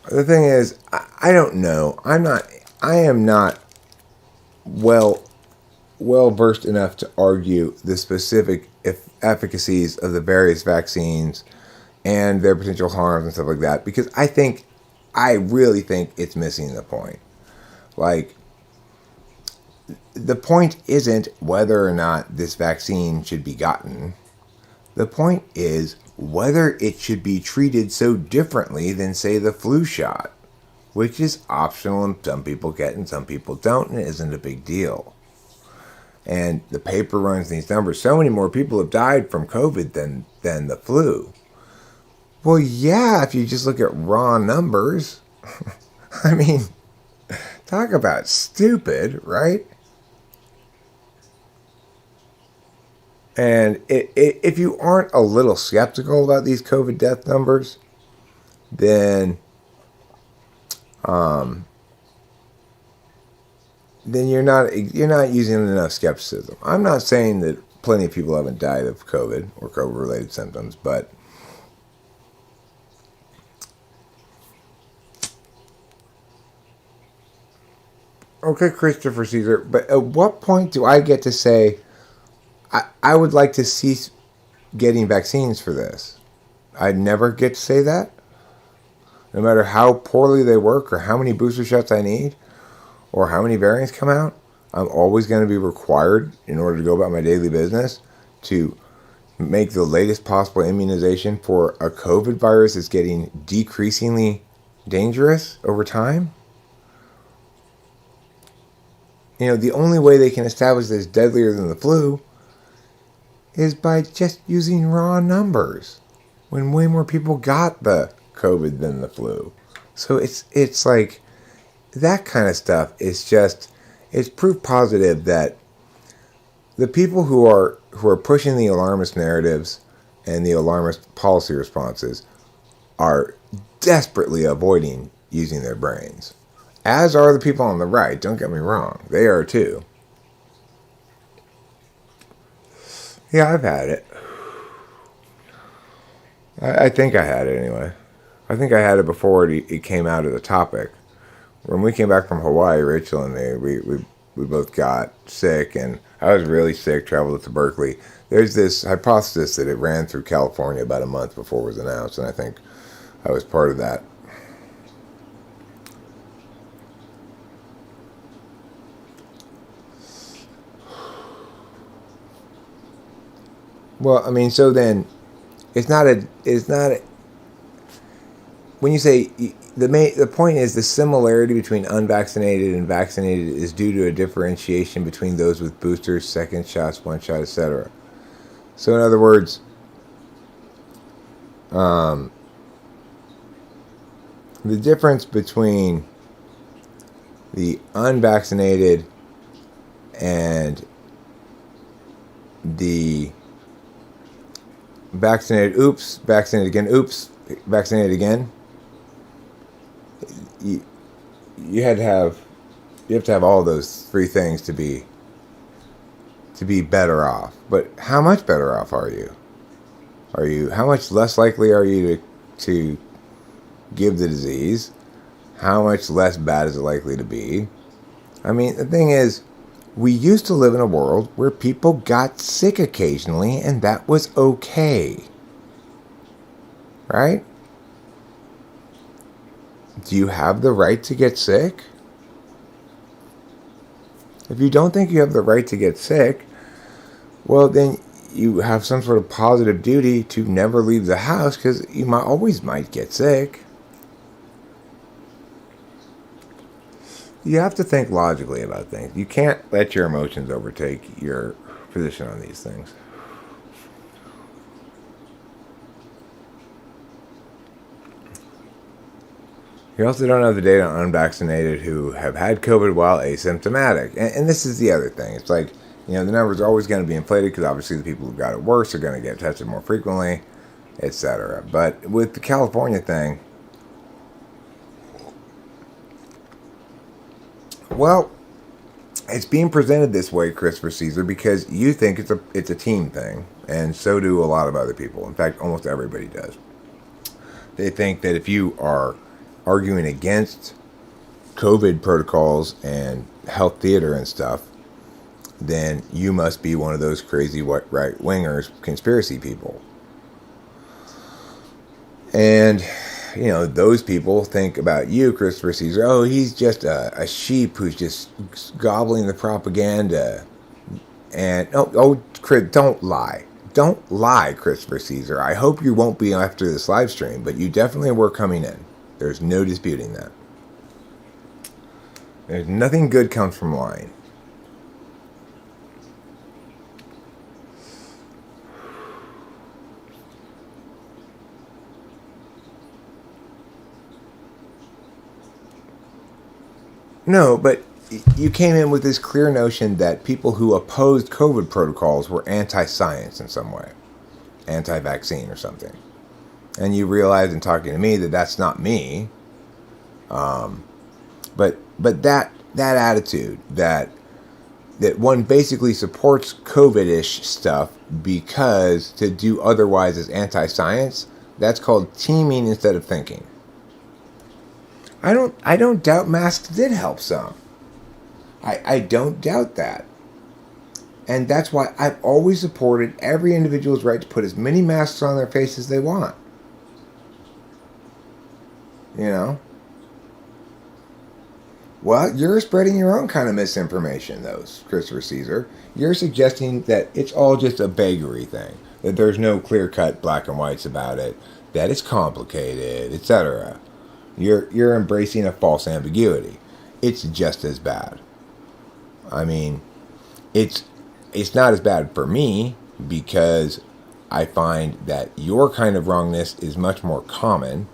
the thing is, I don't know. I am not well versed enough to argue the specific efficacies of the various vaccines and their potential harms and stuff like that, because I really think it's missing the point. Like, the point isn't whether or not this vaccine should be gotten. The point is whether it should be treated so differently than, say, the flu shot, which is optional and some people get and some people don't, and it isn't a big deal. And the paper runs these numbers. So many more people have died from COVID than the flu. Well, yeah, if you just look at raw numbers. I mean, talk about stupid, right? And if you aren't a little skeptical about these COVID death numbers, then you're not using enough skepticism. I'm not saying that plenty of people haven't died of COVID or COVID-related symptoms, but Okay, Christopher Caesar, but at what point do I get to say, I would like to cease getting vaccines for this? I never get to say that? No matter how poorly they work or how many booster shots I need or how many variants come out, I'm always going to be required, in order to go about my daily business, to make the latest possible immunization for a COVID virus that's getting decreasingly dangerous over time. You know, the only way they can establish that it's deadlier than the flu is by just using raw numbers, when way more people got the COVID than the flu. So it's like, that kind of stuff is just, it's proof positive that the people who are pushing the alarmist narratives and the alarmist policy responses are desperately avoiding using their brains. As are the people on the right, don't get me wrong. They are too. Yeah, I've had it. I think I had it anyway. I think I had it before it came out as a topic. When we came back from Hawaii, Rachel and me, we both got sick, and I was really sick, traveled to Berkeley. There's this hypothesis that it ran through California about a month before it was announced, and I think I was part of that. Well, I mean, so then it's not when you say the point is the similarity between unvaccinated and vaccinated is due to a differentiation between those with boosters, second shots, one shot, etc. So in other words, the difference between the unvaccinated and the vaccinated, vaccinated again, vaccinated again. You have to have all those three things to be better off. But how much better off are you? How much less likely are you to give the disease? How much less bad is it likely to be? I mean, the thing is, we used to live in a world where people got sick occasionally, and that was okay. Right? Do you have the right to get sick? If you don't think you have the right to get sick, well, then you have some sort of positive duty to never leave the house, because you always might get sick. You have to think logically about things. You can't let your emotions overtake your position on these things. You also don't have the data on unvaccinated who have had COVID while asymptomatic. And this is the other thing. It's like, the numbers are always going to be inflated because obviously the people who got it worse are going to get tested more frequently, etc. But with the California thing, well, it's being presented this way, Christopher Caesar, because you think it's a team thing, and so do a lot of other people. In fact, almost everybody does. They think that if you are arguing against COVID protocols and health theater and stuff, then you must be one of those crazy right-wingers, conspiracy people. And, those people think about you, Christopher Caesar, oh, he's just a sheep who's just gobbling the propaganda. And, Chris, don't lie. Don't lie, Christopher Caesar. I hope you won't be after this live stream, but you definitely were coming in. There's no disputing that. There's nothing good comes from lying. No, but you came in with this clear notion that people who opposed COVID protocols were anti-science in some way, anti-vaccine or something. And you realized in talking to me that that's not me. But that attitude that one basically supports COVID-ish stuff because to do otherwise is anti-science, that's called teaming instead of thinking. I don't doubt masks did help some. I don't doubt that. And that's why I've always supported every individual's right to put as many masks on their face as they want. You know? Well, you're spreading your own kind of misinformation, though, Christopher Caesar. You're suggesting that it's all just a vagary thing, that there's no clear-cut black and whites about it, that it's complicated, etc. You're embracing a false ambiguity. It's just as bad. I mean, it's not as bad for me because I find that your kind of wrongness is much more common,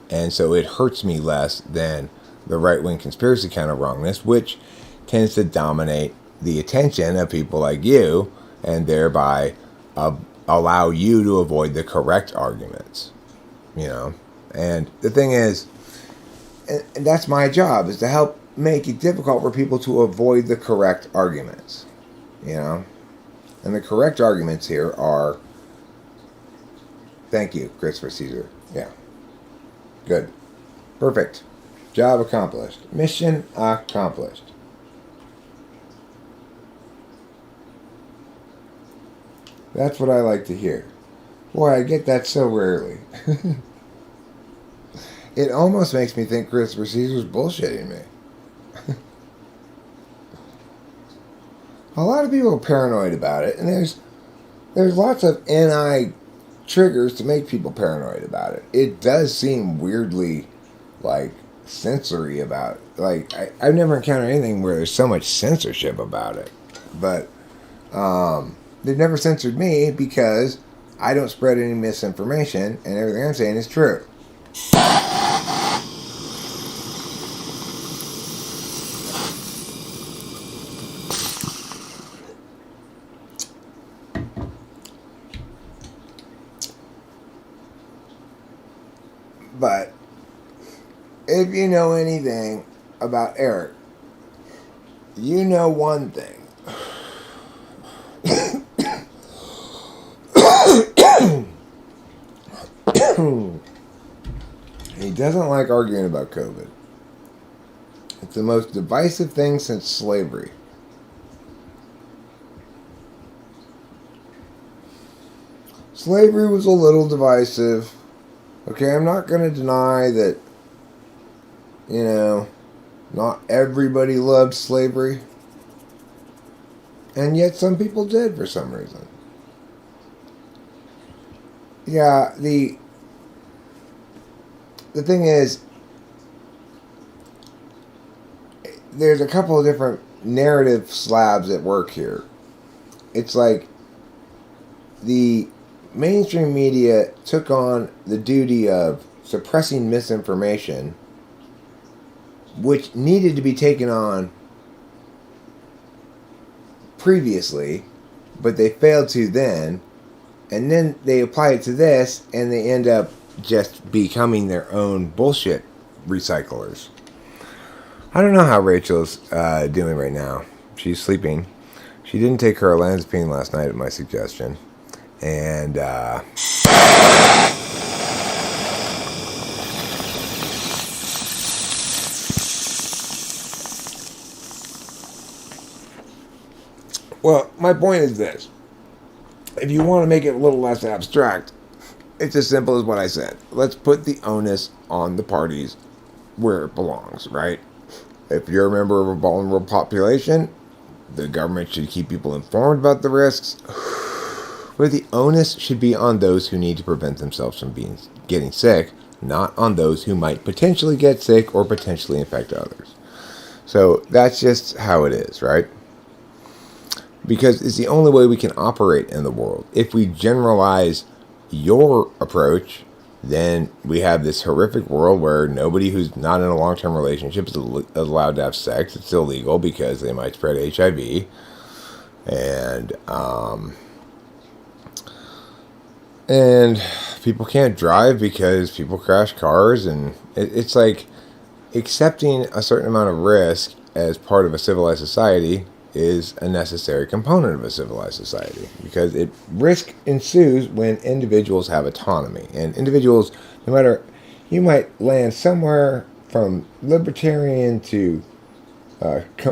and so it hurts me less than the right-wing conspiracy kind of wrongness, which tends to dominate the attention of people like you and thereby allow you to avoid the correct arguments, you know. And the thing is, and that's my job, is to help make it difficult for people to avoid the correct arguments, you know. And the correct arguments here are, thank you, Christopher Caesar. Yeah. Good. Perfect. Job accomplished. Mission accomplished. That's what I like to hear. Boy, I get that so rarely. It almost makes me think Christopher Caesar's bullshitting me. A lot of people are paranoid about it, and there's lots of NI triggers to make people paranoid about it. It does seem weirdly, like, sensory about it. Like, I've never encountered anything where there's so much censorship about it. But they've never censored me because I don't spread any misinformation, and everything I'm saying is true. But if you know anything about Eric, you know one thing. He doesn't like arguing about COVID. It's the most divisive thing since slavery. Slavery was a little divisive. Okay, I'm not going to deny that, you know, not everybody loved slavery. And yet some people did for some reason. Yeah, the thing is, there's a couple of different narrative slabs at work here. It's like the mainstream media took on the duty of suppressing misinformation, which needed to be taken on previously, but they failed to then, and then they apply it to this, and they end up just becoming their own bullshit recyclers. I don't know how Rachel's doing right now. She's sleeping. She didn't take her olanzapine last night at my suggestion. And well, my point is this. If you want to make it a little less abstract, it's as simple as what I said. Let's put the onus on the parties where it belongs, right? If you're a member of a vulnerable population, the government should keep people informed about the risks. But the onus should be on those who need to prevent themselves from getting sick, not on those who might potentially get sick or potentially infect others. So that's just how it is, right? Because it's the only way we can operate in the world. If we generalize your approach, then we have this horrific world where nobody who's not in a long-term relationship is allowed to have sex. It's illegal because they might spread HIV. And people can't drive because people crash cars. And it's like accepting a certain amount of risk as part of a civilized society is a necessary component of a civilized society, because risk ensues when individuals have autonomy. And individuals, no matter, you might land somewhere from libertarian to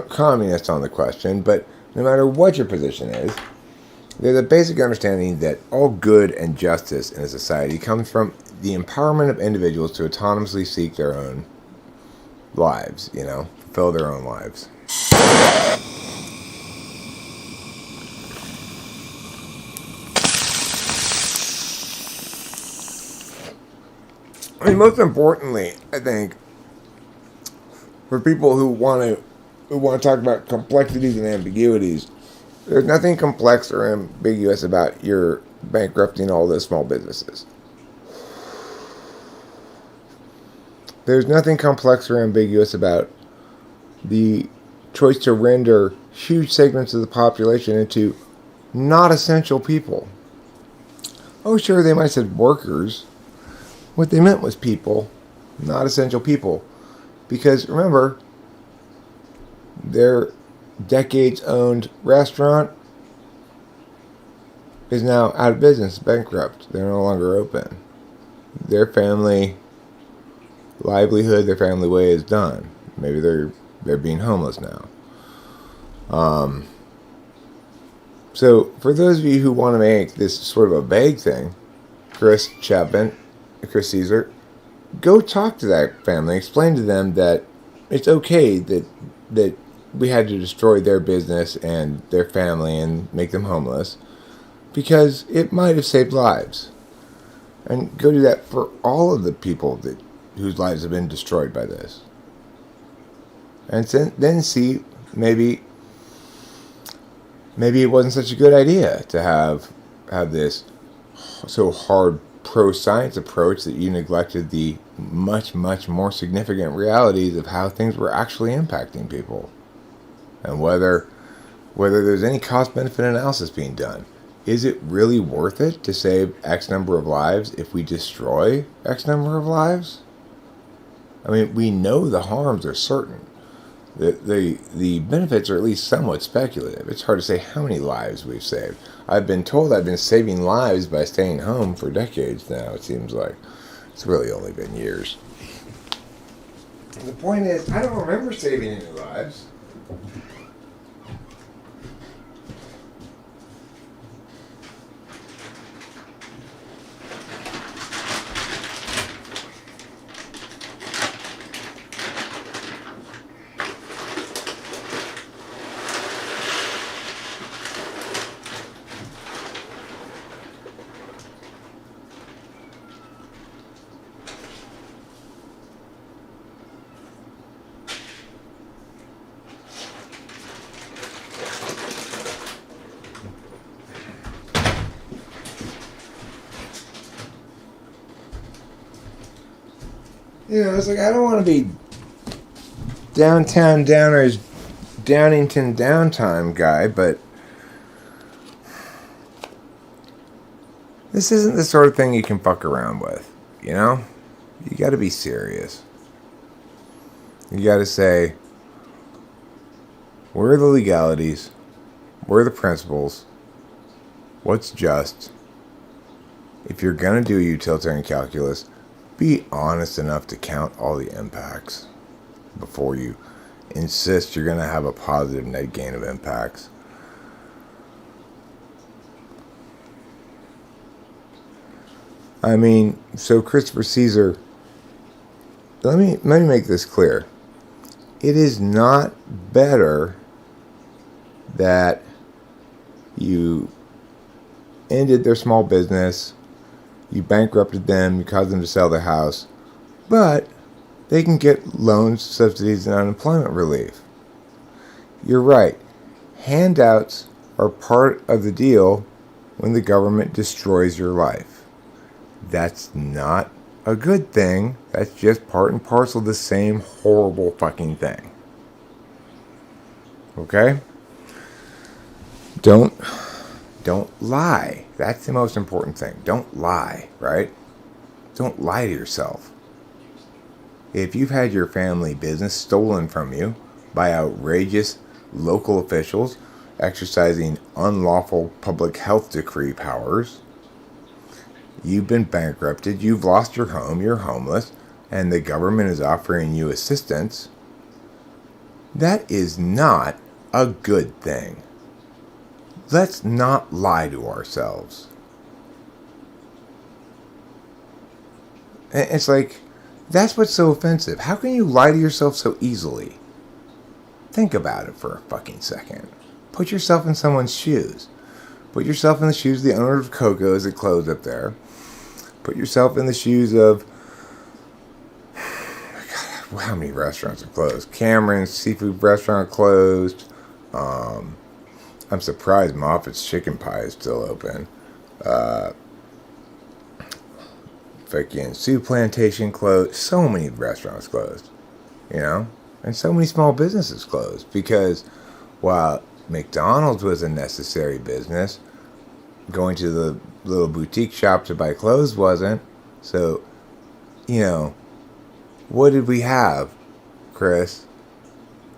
communist on the question, but no matter what your position is, there's a basic understanding that all good and justice in a society comes from the empowerment of individuals to autonomously seek their own lives, fulfill their own lives. I mean, most importantly, I think, for people who want to talk about complexities and ambiguities, there's nothing complex or ambiguous about your bankrupting all those small businesses. There's nothing complex or ambiguous about the choice to render huge segments of the population into not essential people. Oh, sure, they might have said workers. What they meant was people, not essential people. Because remember, their decades-owned restaurant is now out of business, bankrupt. They're no longer open. Their family livelihood, their family way is done. Maybe they're being homeless now. So for those of you who want to make this sort of a vague thing, Chris Caesar, go talk to that family. Explain to them that it's okay that we had to destroy their business and their family and make them homeless, because it might have saved lives. And go do that for all of the people whose lives have been destroyed by this. And then see, maybe it wasn't such a good idea to have this so hard pro-science approach that you neglected the much, much more significant realities of how things were actually impacting people. And whether there's any cost-benefit analysis being done. Is it really worth it to save X number of lives if we destroy X number of lives? I mean, we know the harms are certain. The benefits are at least somewhat speculative. It's hard to say how many lives we've saved. I've been told I've been saving lives by staying home for decades now, it seems like. It's really only been years. The point is, I don't remember saving any lives. It's like, I don't want to be downtown Downers, Downington downtime guy, but this isn't the sort of thing you can fuck around with, You got to be serious. You got to say, where are the legalities? Where are the principles? What's just? If you're going to do a utilitarian calculus, be honest enough to count all the impacts before you insist you're going to have a positive net gain of impacts. I mean, so Christopher Caesar, let me make this clear. It is not better that you ended their small business, you bankrupted them, you caused them to sell their house, but they can get loans, subsidies, and unemployment relief. You're right. Handouts are part of the deal when the government destroys your life. That's not a good thing. That's just part and parcel of the same horrible fucking thing. Okay? Don't lie. That's the most important thing. Don't lie, right? Don't lie to yourself. If you've had your family business stolen from you by outrageous local officials exercising unlawful public health decree powers, you've been bankrupted, you've lost your home, you're homeless, and the government is offering you assistance, That is not a good thing. Let's not lie to ourselves. It's like, that's what's so offensive. How can you lie to yourself so easily? Think about it for a fucking second. Put yourself in someone's shoes. Put yourself in the shoes of the owner of Coco's that closed up there. Put yourself in the shoes of... God, how many restaurants are closed? Cameron's seafood restaurant closed. I'm surprised Moffat's Chicken Pie is still open. Fucking Soup Plantation closed. So many restaurants closed. You know? And so many small businesses closed. Because while McDonald's was a necessary business, going to the little boutique shop to buy clothes wasn't. So, you know, what did we have, Chris?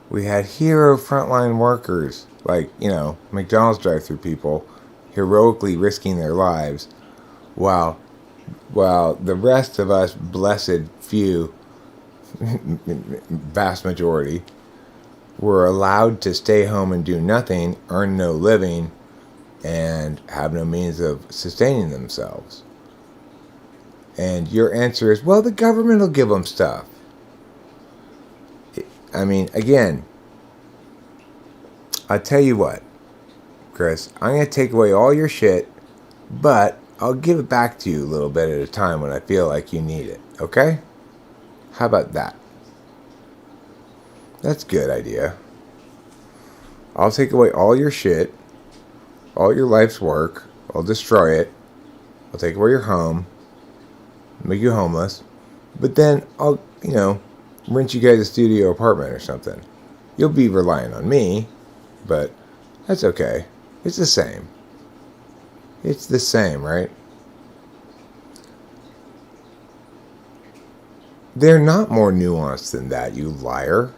We had hero frontline workers, like, you know, McDonald's drive-thru people, heroically risking their lives, while the rest of us, blessed few, vast majority, were allowed to stay home and do nothing, earn no living, and have no means of sustaining themselves. And your answer is, well, the government will give them stuff. I mean, again, I'll tell you what, Chris, I'm going to take away all your shit, but I'll give it back to you a little bit at a time when I feel like you need it, okay? How about that? That's a good idea. I'll take away all your shit, all your life's work, I'll destroy it, I'll take away your home, make you homeless, but then I'll, you know, rent you guys a studio apartment or something. You'll be relying on me, but that's okay. It's the same. It's the same, right? They're not more nuanced than that, you liar.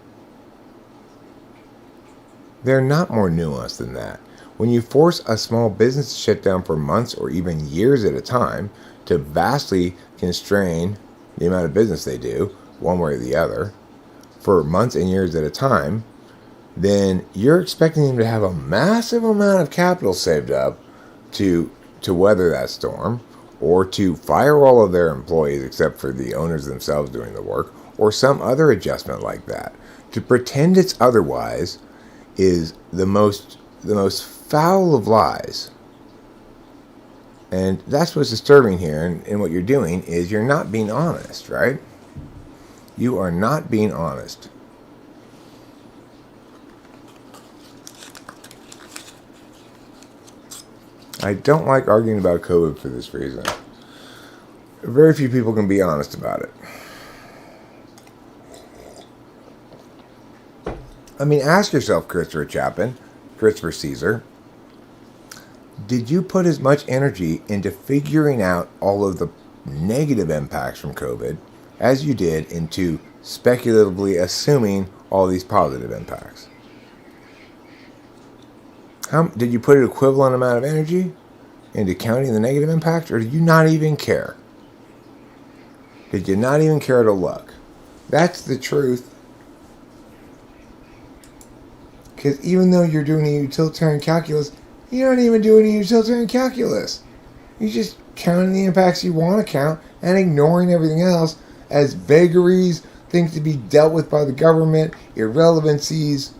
They're not more nuanced than that. When you force a small business to shut down for months or even years at a time to vastly constrain the amount of business they do, one way or the other, for months and years at a time, then you're expecting them to have a massive amount of capital saved up to weather that storm, or to fire all of their employees except for the owners themselves doing the work, or some other adjustment like that. To pretend it's otherwise is the most foul of lies. And that's what's disturbing here, and what you're doing is you're not being honest, right? You are not being honest. I don't like arguing about COVID for this reason. Very few people can be honest about it. I mean, ask yourself, Christopher Caesar, did you put as much energy into figuring out all of the negative impacts from COVID as you did into speculatively assuming all these positive impacts? Did you put an equivalent amount of energy into counting the negative impacts, or did you not even care? Did you not even care to look? That's the truth. Because even though you're doing a utilitarian calculus, you're not even doing a utilitarian calculus. You're just counting the impacts you want to count and ignoring everything else as vagaries, things to be dealt with by the government, irrelevancies.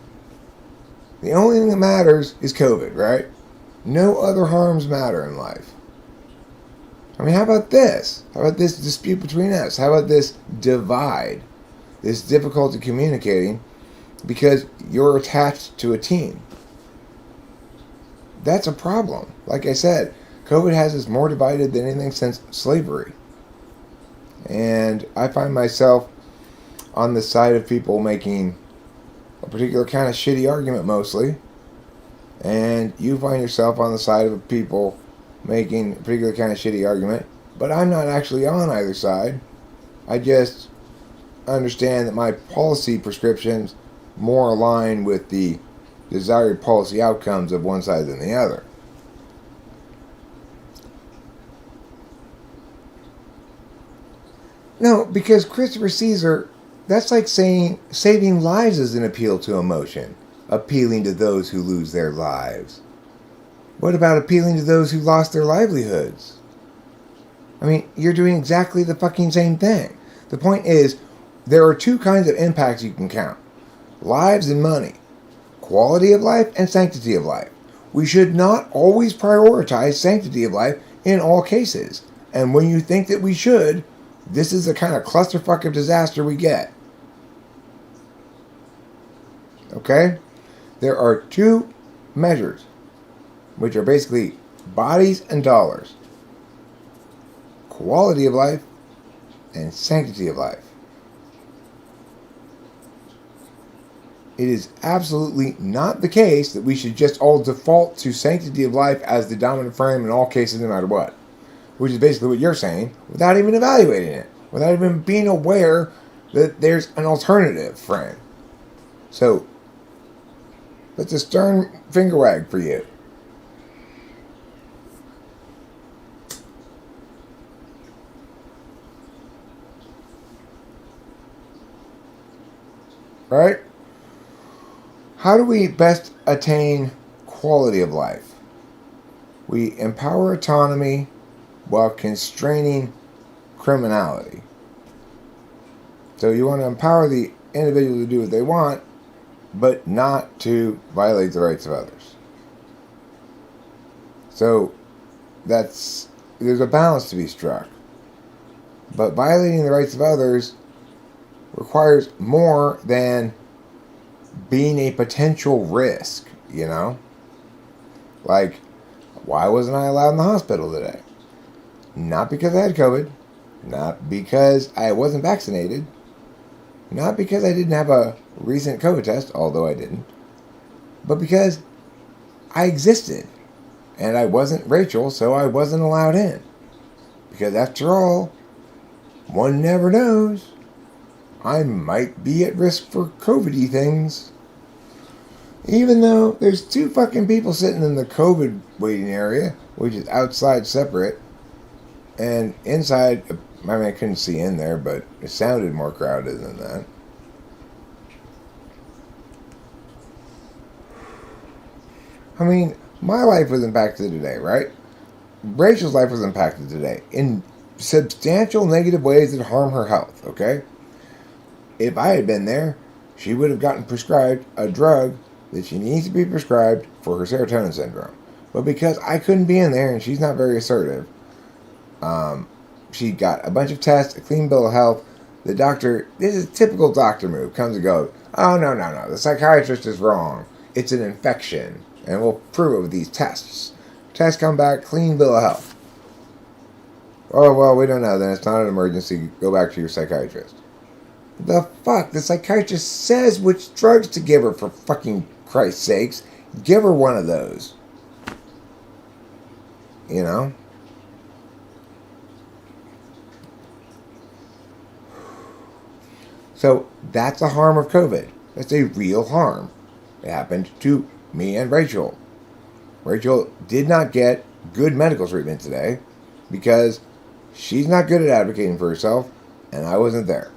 The only thing that matters is COVID, right? No other harms matter in life. I mean, how about this? How about this dispute between us? How about this divide? This difficulty communicating because you're attached to a team. That's a problem. Like I said, COVID has us more divided than anything since slavery. And I find myself on the side of people making a particular kind of shitty argument mostly, and you find yourself on the side of people making a particular kind of shitty argument, but I'm not actually on either side. I just understand that my policy prescriptions more align with the desired policy outcomes of one side than the other. No, because Christopher Caesar, that's like saying saving lives is an appeal to emotion, appealing to those who lose their lives. What about appealing to those who lost their livelihoods? I mean, you're doing exactly the fucking same thing. The point is, there are two kinds of impacts you can count. Lives and money. Quality of life and sanctity of life. We should not always prioritize sanctity of life in all cases. And when you think that we should, this is the kind of clusterfuck of disaster we get. Okay? There are two measures, which are basically bodies and dollars. Quality of life and sanctity of life. It is absolutely not the case that we should just all default to sanctity of life as the dominant frame in all cases no matter what. Which is basically what you're saying, without even evaluating it. Without even being aware that there's an alternative frame. So, that's a stern finger wag for you. Right? How do we best attain quality of life? We empower autonomy while constraining criminality. So you want to empower the individual to do what they want, but not to violate the rights of others. So there's a balance to be struck. But violating the rights of others requires more than being a potential risk, you know? Like, why wasn't I allowed in the hospital today? Not because I had COVID, not because I wasn't vaccinated, not because I didn't have a recent COVID test, although I didn't, but because I existed, and I wasn't Rachel, so I wasn't allowed in. Because after all, one never knows. I might be at risk for COVID-y things. Even though there's two fucking people sitting in the COVID waiting area, which is outside separate, and inside, I mean, I couldn't see in there, but it sounded more crowded than that. I mean, my life was impacted today, right? Rachel's life was impacted today in substantial negative ways that harm her health, okay? If I had been there, she would have gotten prescribed a drug that she needs to be prescribed for her serotonin syndrome. But because I couldn't be in there and she's not very assertive, she got a bunch of tests, a clean bill of health. The doctor, this is a typical doctor move, comes and goes, oh, no, the psychiatrist is wrong. It's an infection, and we'll prove it with these tests. Tests come back, clean bill of health. Oh, well, we don't know, then it's not an emergency, go back to your psychiatrist. The fuck? The psychiatrist says which drugs to give her, for fucking Christ's sakes. Give her one of those. You know? So, that's a harm of COVID. That's a real harm. It happened to me and Rachel. Rachel did not get good medical treatment today because she's not good at advocating for herself, and I wasn't there.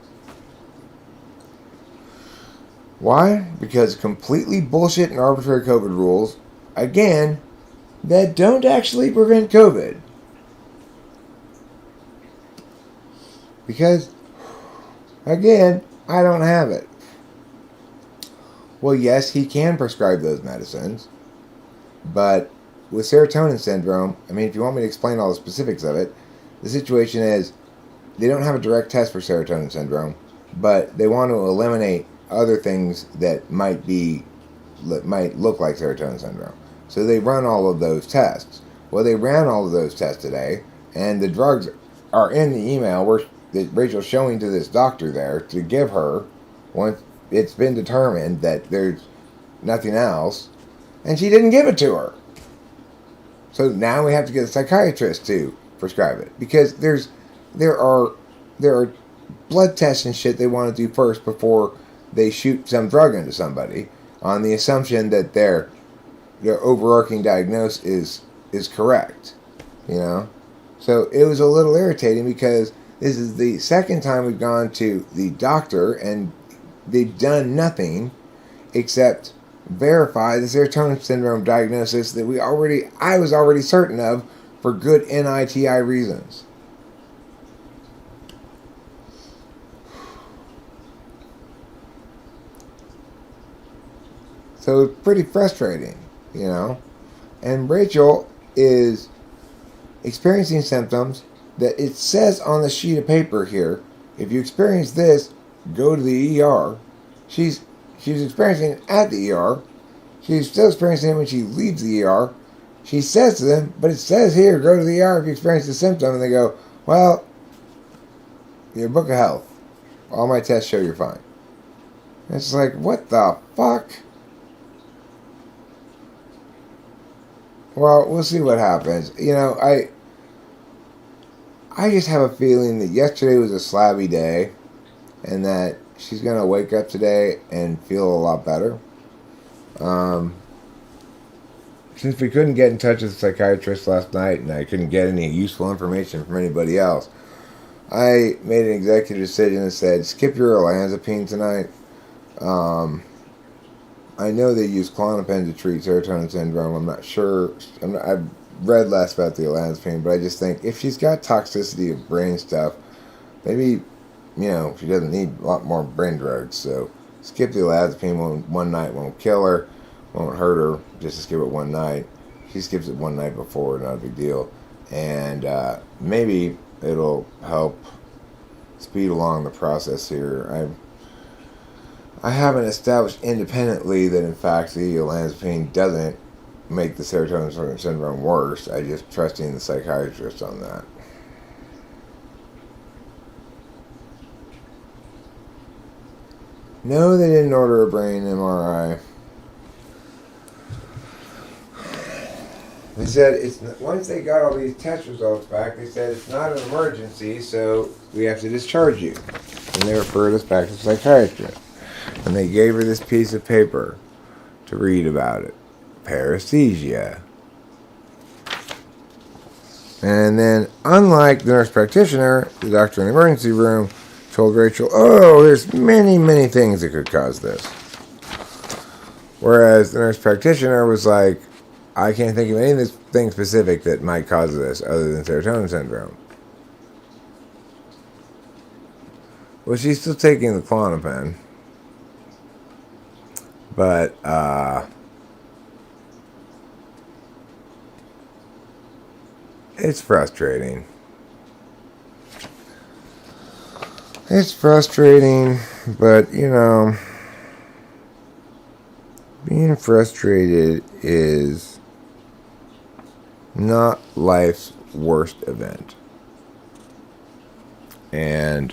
Why? Because completely bullshit and arbitrary COVID rules, again, that don't actually prevent COVID. Because, again, I don't have it. Well, yes, he can prescribe those medicines, but with serotonin syndrome, I mean, if you want me to explain all the specifics of it, the situation is they don't have a direct test for serotonin syndrome, but they want to eliminate other things that might look like serotonin syndrome. So they run all of those tests. Well, they ran all of those tests today, and the drugs are in the email that Rachel's showing to this doctor there to give her once it's been determined that there's nothing else, and she didn't give it to her. So now we have to get a psychiatrist to prescribe it, because there are blood tests and shit they want to do first before they shoot some drug into somebody on the assumption that their overarching diagnosis is correct, you know? So it was a little irritating because This is the second time we've gone to the doctor and they've done nothing except verify the serotonin syndrome diagnosis that I was already certain of for good NITI reasons. So it's pretty frustrating, you know. And Rachel is experiencing symptoms that it says on the sheet of paper here, if you experience this, go to the ER. She's experiencing it at the ER. She's still experiencing it when she leaves the ER. She says to them, but it says here, go to the ER if you experience the symptom. And they go, well, your book of health. All my tests show you're fine. And it's like, what the fuck? Well, we'll see what happens. You know, I just have a feeling that yesterday was a slabby day and that she's going to wake up today and feel a lot better. Since we couldn't get in touch with the psychiatrist last night and I couldn't get any useful information from anybody else, I made an executive decision and said, skip your olanzapine tonight. I know they use Klonopin to treat serotonin syndrome. I'm not sure. I've read less about the olanzapine, but I just think if she's got toxicity of brain stuff, maybe, you know, she doesn't need a lot more brain drugs. So skip the olanzapine one night won't kill her, won't hurt her, just to skip it one night. She skips it one night before, not a big deal. And maybe it'll help speed along the process here. I haven't established independently that, in fact, the olanzapine doesn't make the serotonin syndrome worse. I just trusting the psychiatrist on that. No, they didn't order a brain MRI. They said once they got all these test results back, they said it's not an emergency, so we have to discharge you. And they referred us back to the psychiatrist. And they gave her this piece of paper to read about it. Paresthesia. And then, unlike the nurse practitioner, the doctor in the emergency room told Rachel, oh, there's many, many things that could cause this. Whereas the nurse practitioner was like, I can't think of anything specific that might cause this other than serotonin syndrome. Well, she's still taking the Klonopin. But, it's frustrating. It's frustrating, but, you know, being frustrated is not life's worst event. And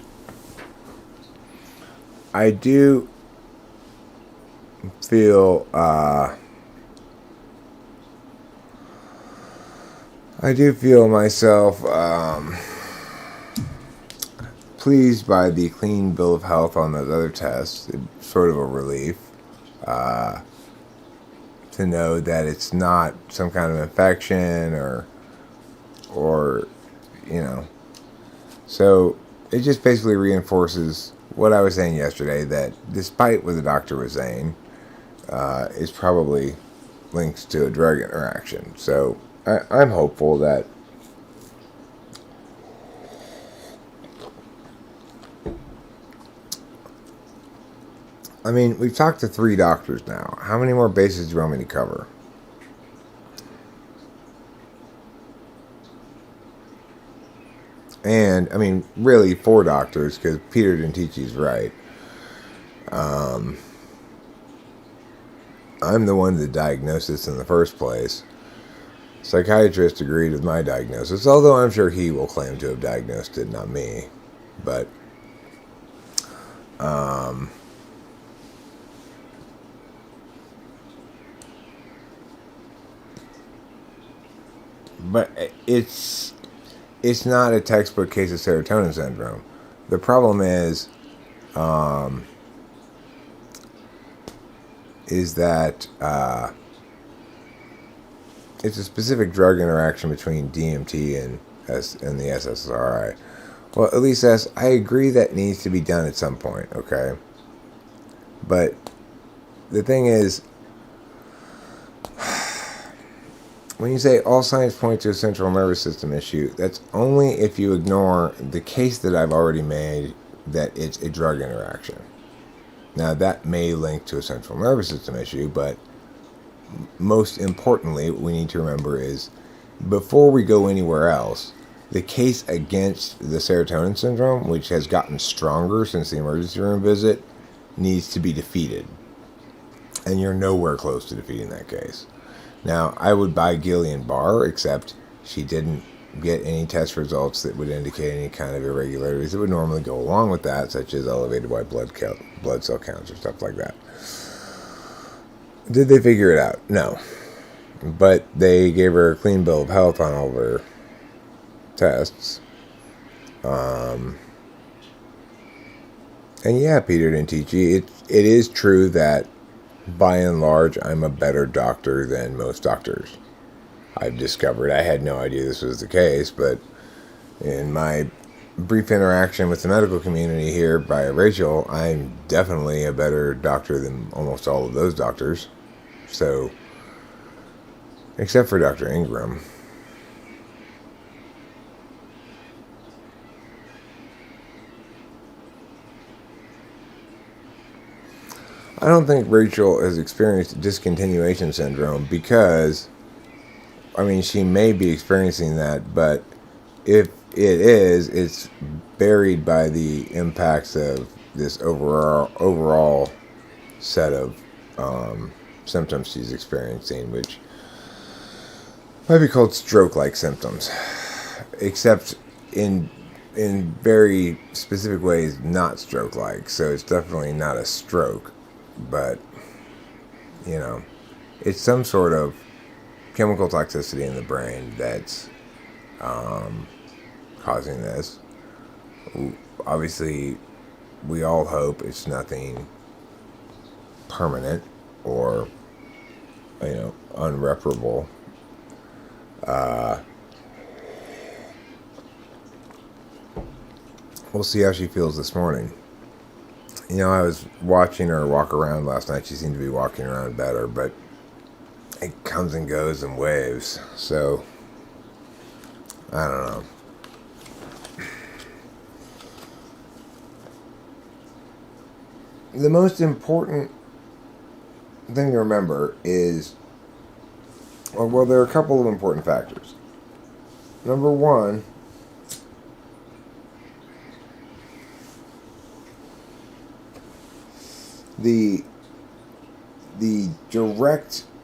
I do feel myself pleased by the clean bill of health on those other tests. It's sort of a relief to know that it's not some kind of infection or you know. So it just basically reinforces what I was saying yesterday, that despite what the doctor was saying, is probably links to a drug interaction. So I'm hopeful that we've talked to 3 doctors now. How many more bases do you want me to cover? And, really 4 doctors, because Peter Dentici's right. I'm the one that diagnosed this in the first place. Psychiatrist agreed with my diagnosis, although I'm sure he will claim to have diagnosed it, not me. But, it's not a textbook case of serotonin syndrome. The problem is that it's a specific drug interaction between DMT and the SSRI, Well, at least I agree that needs to be done at some point, okay? But the thing is, when you say all signs point to a central nervous system issue, that's only if you ignore the case that I've already made that it's a drug interaction. Now, that may link to a central nervous system issue, but most importantly, what we need to remember is before we go anywhere else, the case against the serotonin syndrome, which has gotten stronger since the emergency room visit, needs to be defeated. And you're nowhere close to defeating that case. Now, I would buy Guillain-Barré, except she didn't get any test results that would indicate any kind of irregularities that would normally go along with that, such as elevated white blood cell counts or stuff like that. Did they figure it out? No. But they gave her a clean bill of health on all of her tests. And yeah, Peter Dentici, it is true that by and large, I'm a better doctor than most doctors. I've discovered, I had no idea this was the case, but in my brief interaction with the medical community here by Rachel, I'm definitely a better doctor than almost all of those doctors. So, except for Dr. Ingram. I don't think Rachel has experienced discontinuation syndrome because, I mean, she may be experiencing that, but if it is, it's buried by the impacts of this overall set of symptoms she's experiencing, which might be called stroke-like symptoms, except in very specific ways not stroke-like. So it's definitely not a stroke, but you know, it's some sort of chemical toxicity in the brain that's causing this. Obviously, we all hope it's nothing permanent or, you know, unreparable. We'll see how she feels this morning. You know, I was watching her walk around last night. She seemed to be walking around better, but it comes and goes in waves. So, I don't know. The most important thing to remember is, well, there are a couple of important factors. Number one, the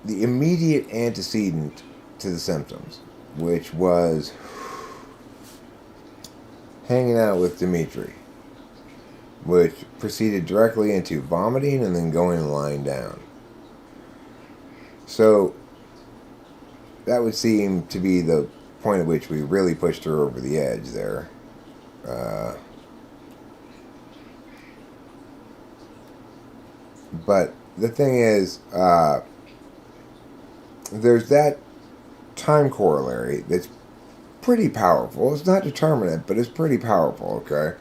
immediate antecedent to the symptoms, which was hanging out with Dimitri, which proceeded directly into vomiting and then going and lying down. So that would seem to be the point at which we really pushed her over the edge there. But the thing is, there's that time corollary that's pretty powerful. It's not determinate, but it's pretty powerful, okay?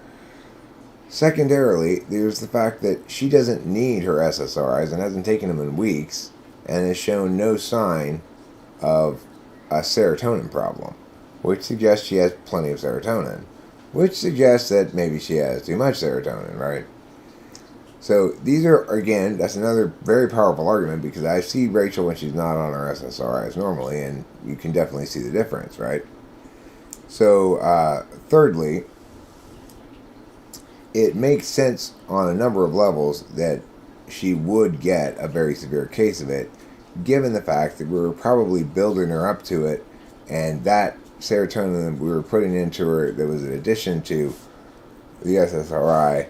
Secondarily, there's the fact that she doesn't need her SSRIs and hasn't taken them in weeks and has shown no sign of a serotonin problem, which suggests she has plenty of serotonin, which suggests that maybe she has too much serotonin, right? So these are, again, that's another very powerful argument because I see Rachel when she's not on her SSRIs normally, and you can definitely see the difference, right? So, thirdly, it makes sense on a number of levels that she would get a very severe case of it, given the fact that we were probably building her up to it, and that serotonin we were putting into her that was in addition to the SSRI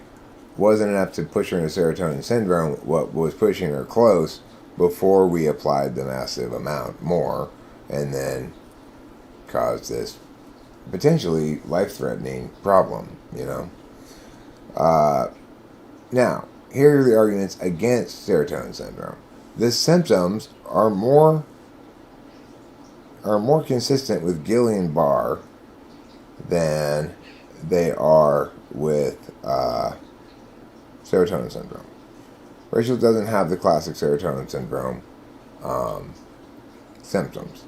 wasn't enough to push her into serotonin syndrome. What was pushing her close before we applied the massive amount more and then caused this potentially life-threatening problem, you know. Now, here are the arguments against serotonin syndrome. The symptoms are more consistent with Guillain-Barré than they are with serotonin syndrome. Rachel doesn't have the classic serotonin syndrome symptoms.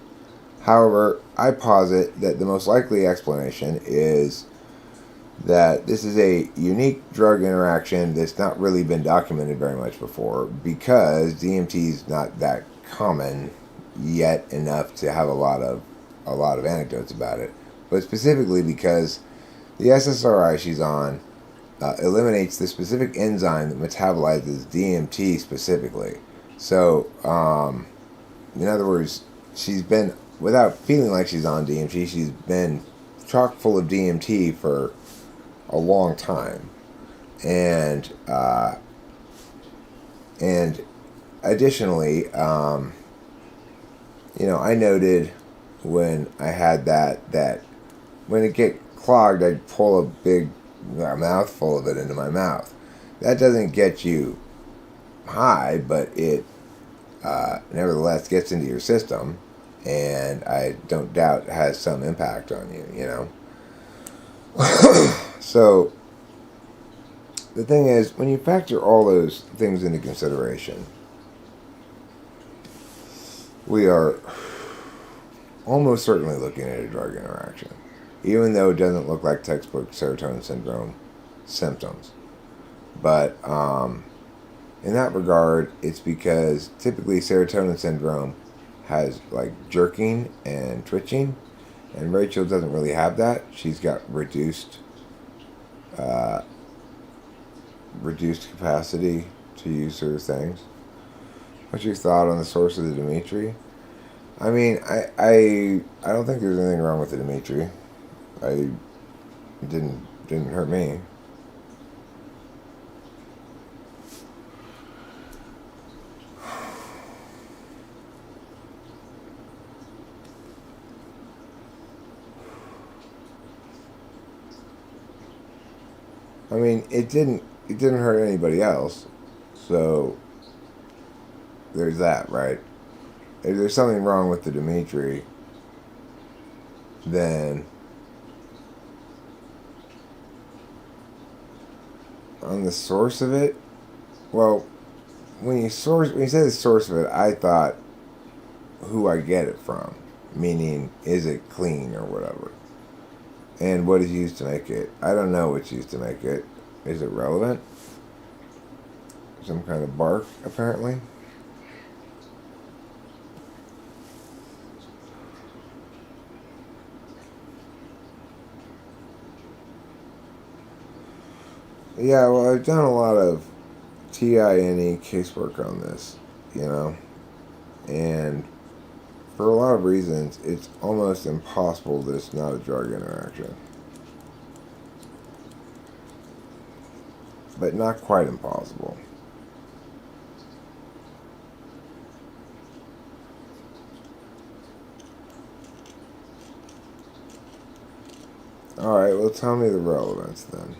However, I posit that the most likely explanation is that this is a unique drug interaction that's not really been documented very much before, because DMT is not that common yet enough to have a lot of anecdotes about it, but specifically because the SSRI she's on eliminates the specific enzyme that metabolizes DMT specifically. So, in other words, she's been, without feeling like she's on DMT, she's been chock full of DMT for a long time. And additionally, I noted when I had that when it get clogged, I'd pull a big mouthful of it into my mouth. That doesn't get you high, but it nevertheless gets into your system, and I don't doubt has some impact on you, So, the thing is, when you factor all those things into consideration, we are almost certainly looking at a drug interaction, even though it doesn't look like textbook serotonin syndrome symptoms. But in that regard, it's because typically serotonin syndrome has like jerking and twitching, and Rachel doesn't really have that. She's got reduced capacity to use certain things. What's your thought on the source of the Dimitri? I mean, I don't think there's anything wrong with the Dimitri. It didn't hurt me. I mean, it didn't hurt anybody else. So there's that, right? If there's something wrong with the Dimitri, then on the source of it, well, when you say the source of it, I thought who I get it from, meaning is it clean or whatever, and what is used to make it. I don't know what's used to make it. Is it relevant? Some kind of bark, apparently. Yeah, well, I've done a lot of TINE casework on this, and for a lot of reasons, it's almost impossible that it's not a drug interaction. But not quite impossible. Alright, well, tell me the relevance then.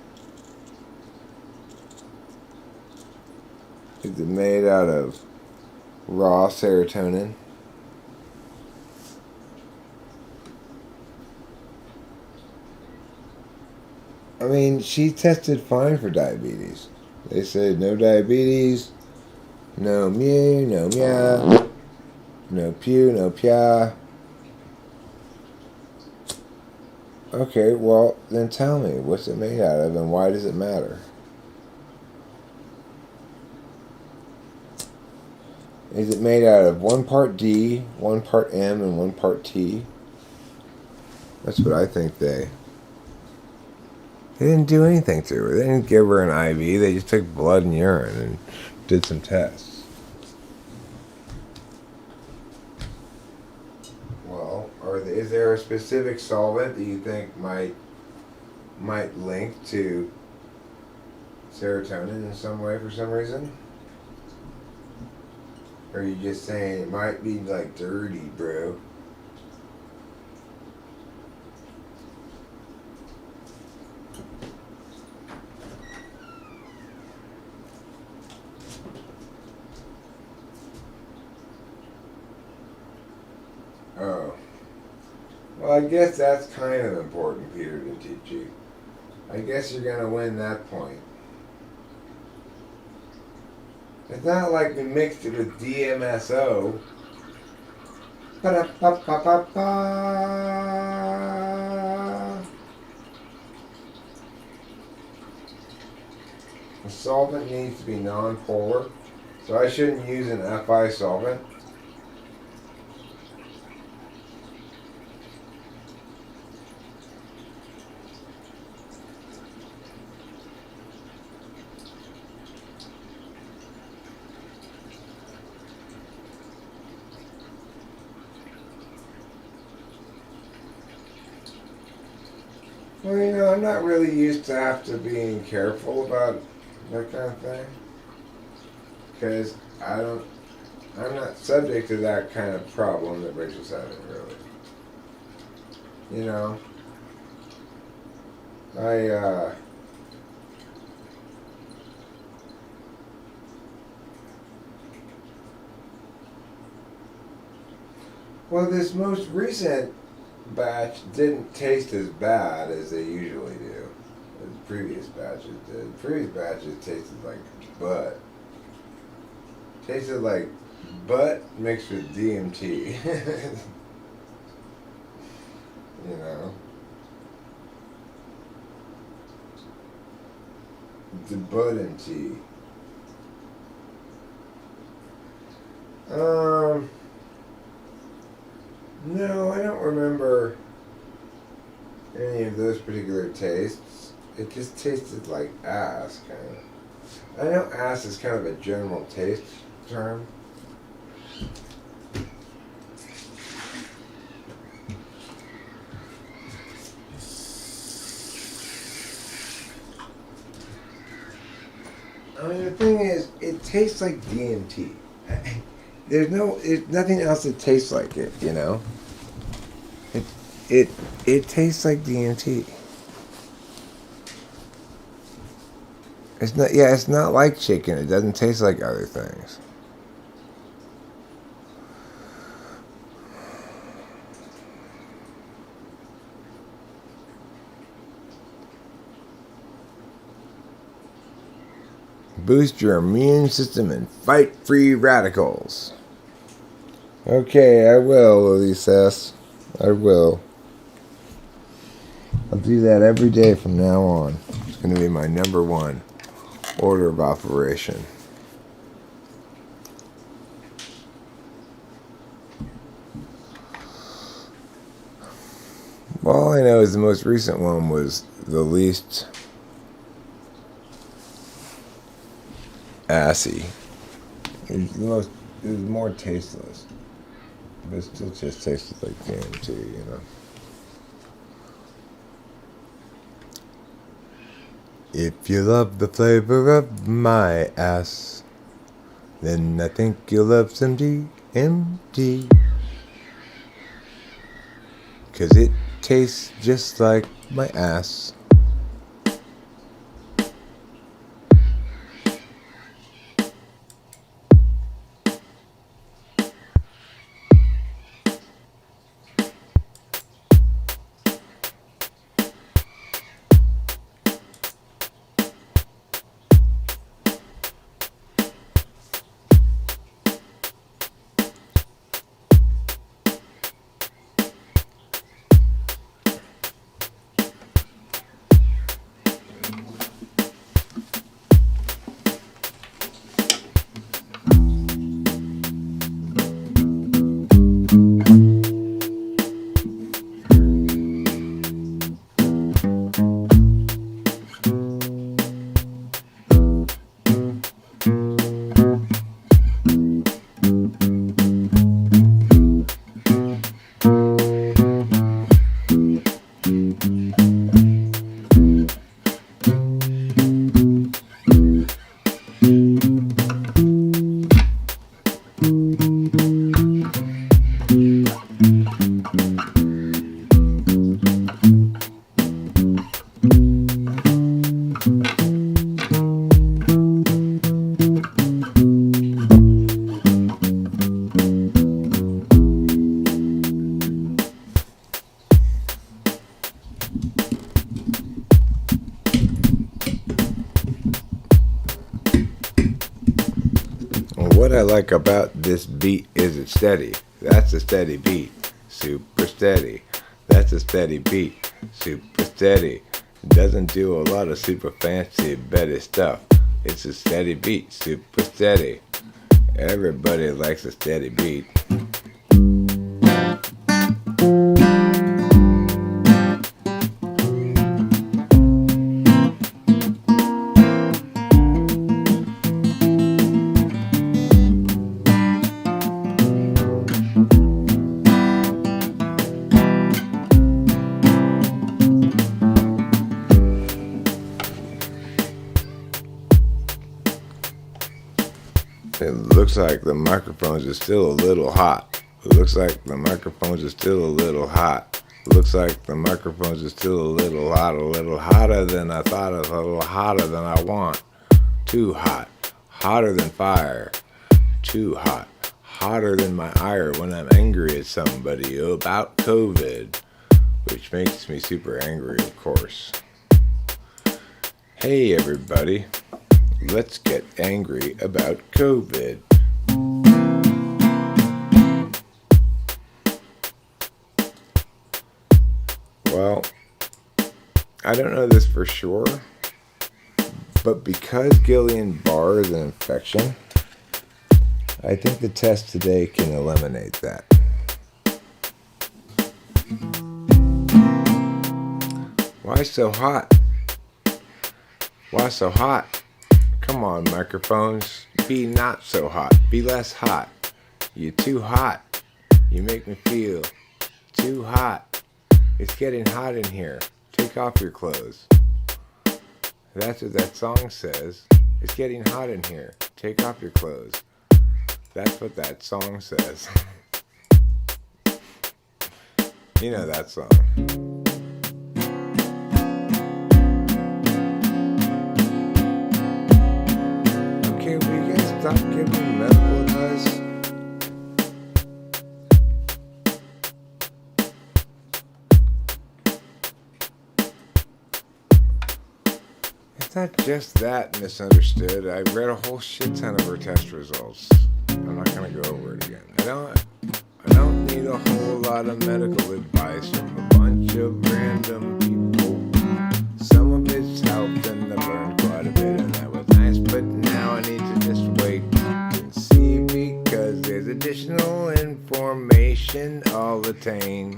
Is it made out of raw serotonin? I mean, she tested fine for diabetes. They said no diabetes, no mew, no meow, no pew, no pia. Okay, well, then tell me, what's it made out of and why does it matter? Is it made out of 1 part D, 1 part M, and 1 part T? That's what I think they didn't do anything to her. They didn't give her an IV. They just took blood and urine and did some tests. Well, is there a specific solvent that you think might link to serotonin in some way for some reason? Or are you just saying it might be like dirty, bro? Oh. Well, I guess that's kind of important, Peter didn't teach you. I guess you're gonna win that point. It's not like we mixed it with DMSO. Ba-da-ba-ba-ba-ba. The solvent needs to be non-polar, so I shouldn't use an Fi solvent. Well, I'm not really used to have to being careful about that kind of thing, because I'm not subject to that kind of problem that Rachel's having, really. I well, this most recent batch didn't taste as bad as they usually do. The previous batches did. Previous batches tasted like butt. Tasted like butt mixed with DMT. you know. The butt and tea. No, I don't remember any of those particular tastes. It just tasted like ass, kind of. I know ass is kind of a general taste term. I mean, the thing is, it tastes like DMT. There's nothing else that tastes like it, It tastes like DMT. It's not like chicken. It doesn't taste like other things. Boost your immune system and fight free radicals. Okay, I will, Elise. I will. I'll do that every day from now on. It's going to be my number one order of operation. Well, all I know is the most recent one was the least assy. It was more tasteless. But it still just tasted like DMT, If you love the flavor of my ass, then I think you'll love some DMT. 'Cause it tastes just like my ass. what I like about this beat is it's steady. That's a steady beat. Super steady. That's a steady beat. Super steady. Doesn't do a lot of super fancy Betty stuff. It's a steady beat. Super steady. Everybody likes a steady beat. It looks like the microphones are still a little hot. It looks like the microphones are still a little hot. It looks like the microphones are still a little hot, a little hotter than I thought of, a little hotter than I want. Too hot. Hotter than fire. Too hot. Hotter than my ire when I'm angry at somebody about COVID, which makes me super angry, of course. Hey everybody. Let's get angry about COVID. Well, I don't know this for sure, but because Guillain-Barré is an infection, I think the test today can eliminate that. Why so hot? Why so hot? Come on, microphones. Be not so hot. Be less hot. You're too hot. You make me feel too hot. It's getting hot in here. Take off your clothes. That's what that song says. It's getting hot in here. Take off your clothes. That's what that song says. You know that song. Stop giving medical advice. It's not just that misunderstood. I read a whole shit ton of her test results. I'm not gonna go over it again. I don't need a whole lot of medical advice from a bunch of random people. Some of it's helped and I learned quite a bit, and that was nice, but now I need to just wait and see, because there's additional information I'll attain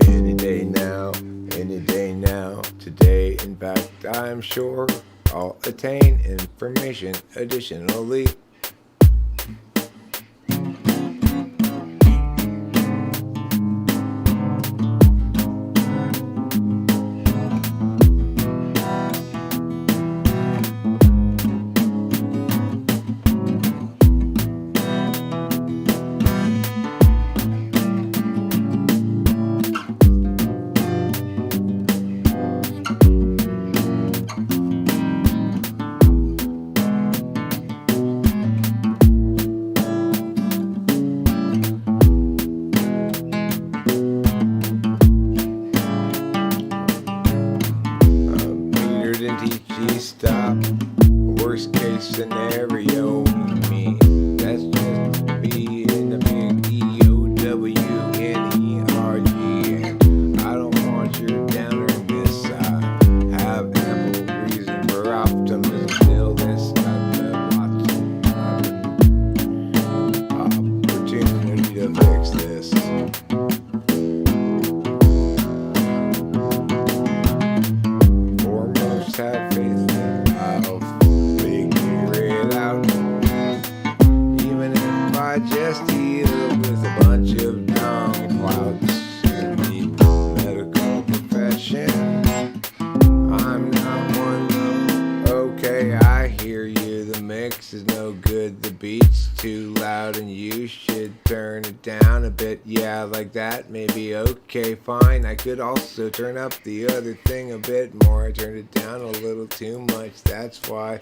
any day now, today. In fact, I'm sure I'll attain information additionally. Stop. Worst case scenario, me. That's just me in the big EOWNERG. I don't want your downer this. I have ample reason for optimism. Still, this I've got lots of opportunity to fix this. Foremost, have faith. Just deal with a bunch of dumb clouds in the medical profession. I'm not one though. Okay, I hear you. The mix is no good. The beat's too loud and you should turn it down a bit. Yeah, like that. Maybe okay, fine. I could also turn up the other thing a bit more. I turned it down a little too much. That's why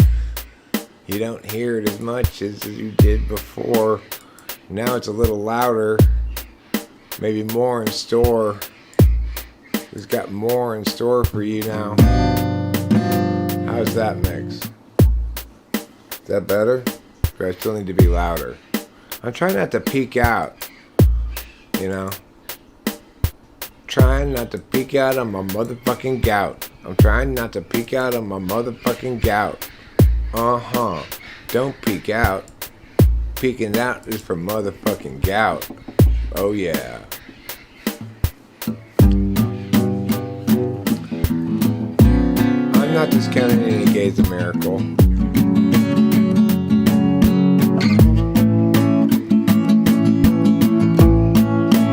you don't hear it as much as you did before. Now it's a little louder, maybe more in store. We've got more in store for you now. How's that mix? Is that better? but I still need to be louder. I'm trying not to peek out, you know? Trying not to peek out on my motherfucking gout. I'm trying not to peek out on my motherfucking gout. Don't peek out. Peeking out is for motherfucking gout. Oh yeah. I'm not discounting any gay's a miracle.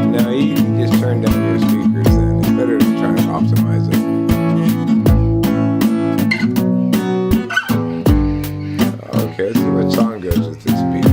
No, you can just turn down your speakers then. It's better to try to optimize it. Okay, let's see what song goes with this beat.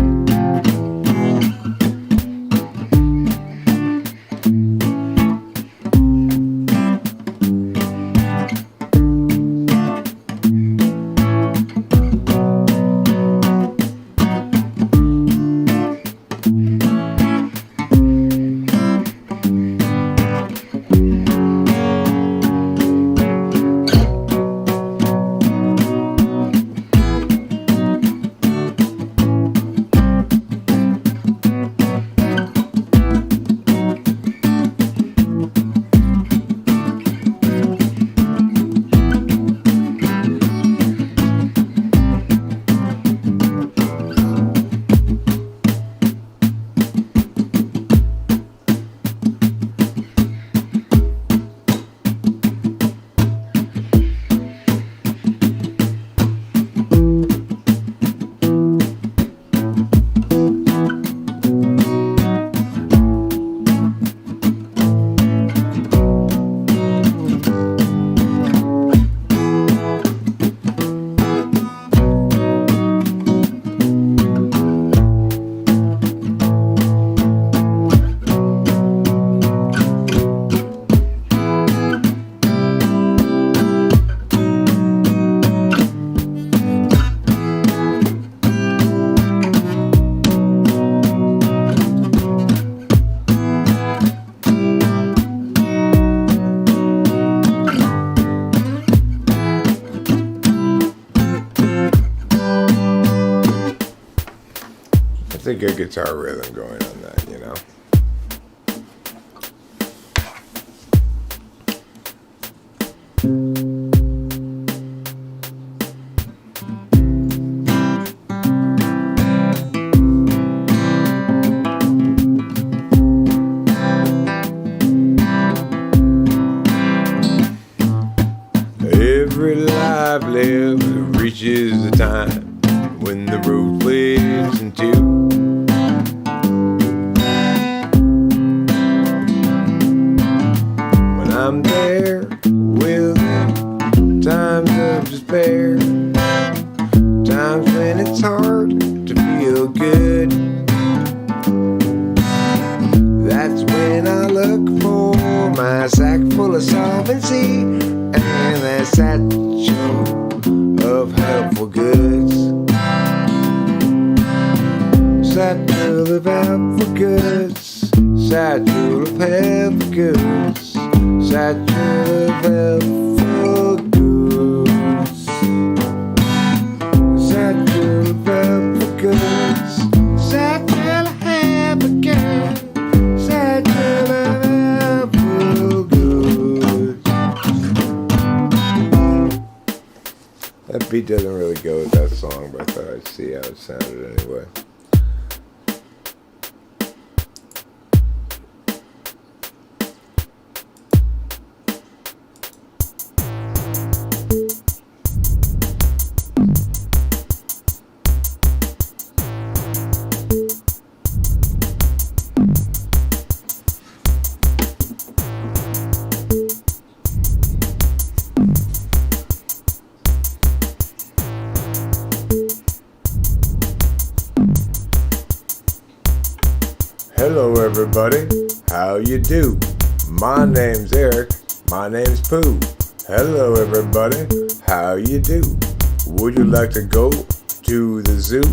That's a good guitar rhythm going on that, you know. Every life lived reaches a time when the road splits in two. When I'm there with times of despair, times when it's hard to feel good, that's when I look for my sack full of solvency and that satchel of helpful goods. Satchel of helpful goods. Satchel of helpful goods. Satchel of helpful goods. Satchel of helpful goods. Satchel of helpful goods. Satchel of helpful goods. That beat doesn't really go with that song, but I thought I'd see how it sounded anyway. Hello everybody, how you do? My name's Eric, my name's Pooh. Hello everybody, how you do? Would you like to go to the zoo?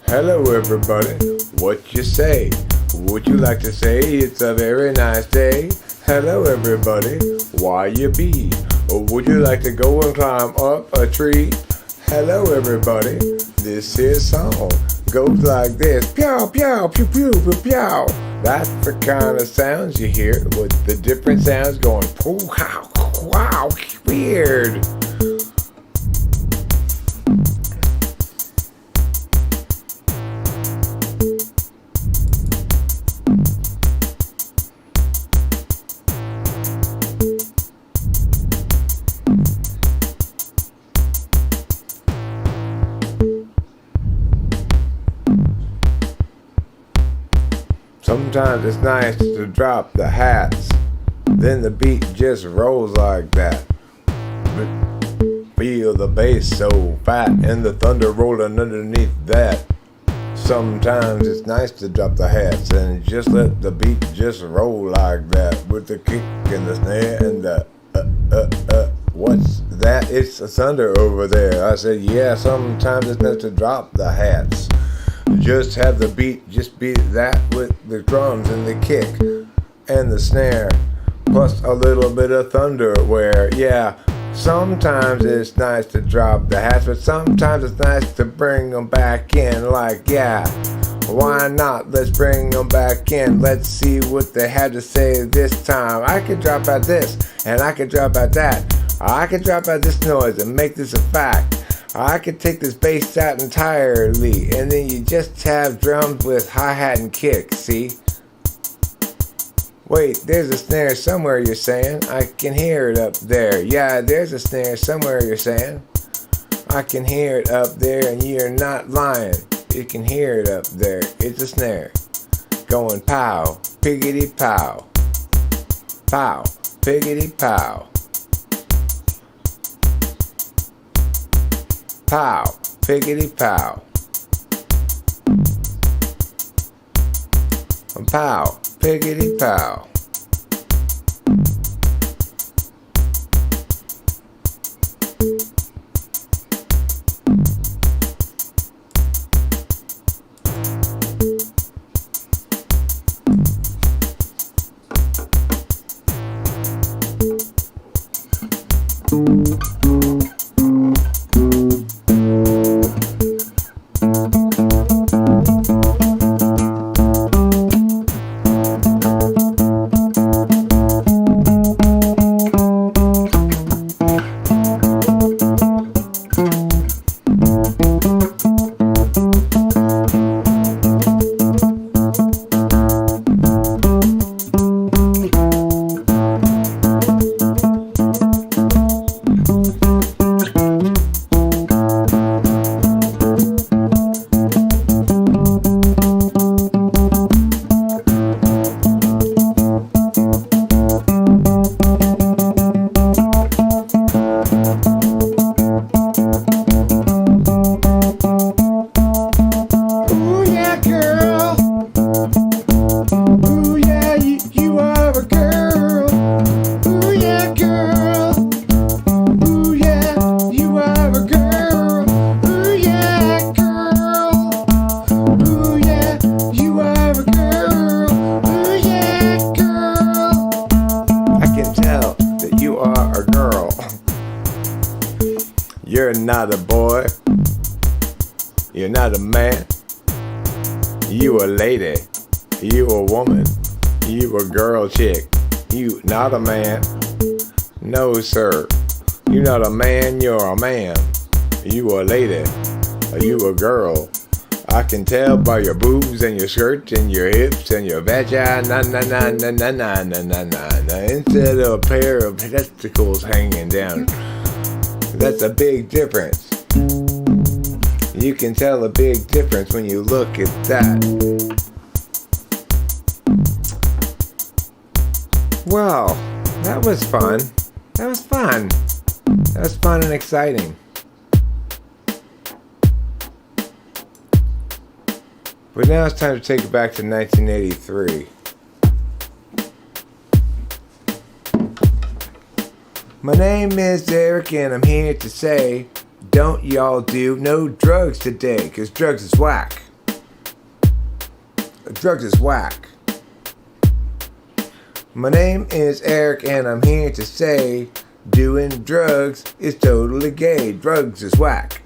Hello everybody, what you say? Would you like to say it's a very nice day? Hello everybody, why you be? Or would you like to go and climb up a tree? Hello everybody, this here song goes like this. Pew, pew, pew, pew, pew, pew. That's the kind of sounds you hear with the different sounds going, wow, wow, weird. Sometimes it's nice to drop the hats, then the beat just rolls like that. Feel the bass so fat and the thunder rolling underneath that. Sometimes it's nice to drop the hats and just let the beat just roll like that, with the kick and the snare and the what's that? It's a thunder over there. I said, yeah, sometimes it's nice to drop the hats. Just have the beat just be that with the drums and the kick and the snare, plus a little bit of thunder where, yeah, sometimes it's nice to drop the hats, but sometimes it's nice to bring them back in, like, yeah, why not? Let's bring them back in. Let's see what they had to say this time. I could drop out this, and I could drop out that. I could drop out this noise and make this a fact. I could take this bass out entirely, and then you just have drums with hi-hat and kick, see? Wait, there's a snare somewhere, you're saying? I can hear it up there. Yeah, there's a snare somewhere, you're saying? I can hear it up there, and you're not lying. You can hear it up there. It's a snare. Going pow, piggity pow. Pow, piggity pow. Pow, piggity pow. Pow, piggity pow. You're not a boy. You're not a man. You a lady. You a woman. You a girl chick. You not a man. No, sir. You not a man, you're a man. You a lady. You a girl. I can tell by your boobs and your skirts and your hips and your vagina, na na na na na na na na na. Instead of a pair of testicles hanging down. That's a big difference. You can tell a big difference when you look at that. Well, that was fun. That was fun. That was fun and exciting. But now it's time to take it back to 1983. My name is Eric and I'm here to say, don't y'all do no drugs today, 'cause drugs is whack. Drugs is whack. My name is Eric and I'm here to say, doing drugs is totally gay. Drugs is whack.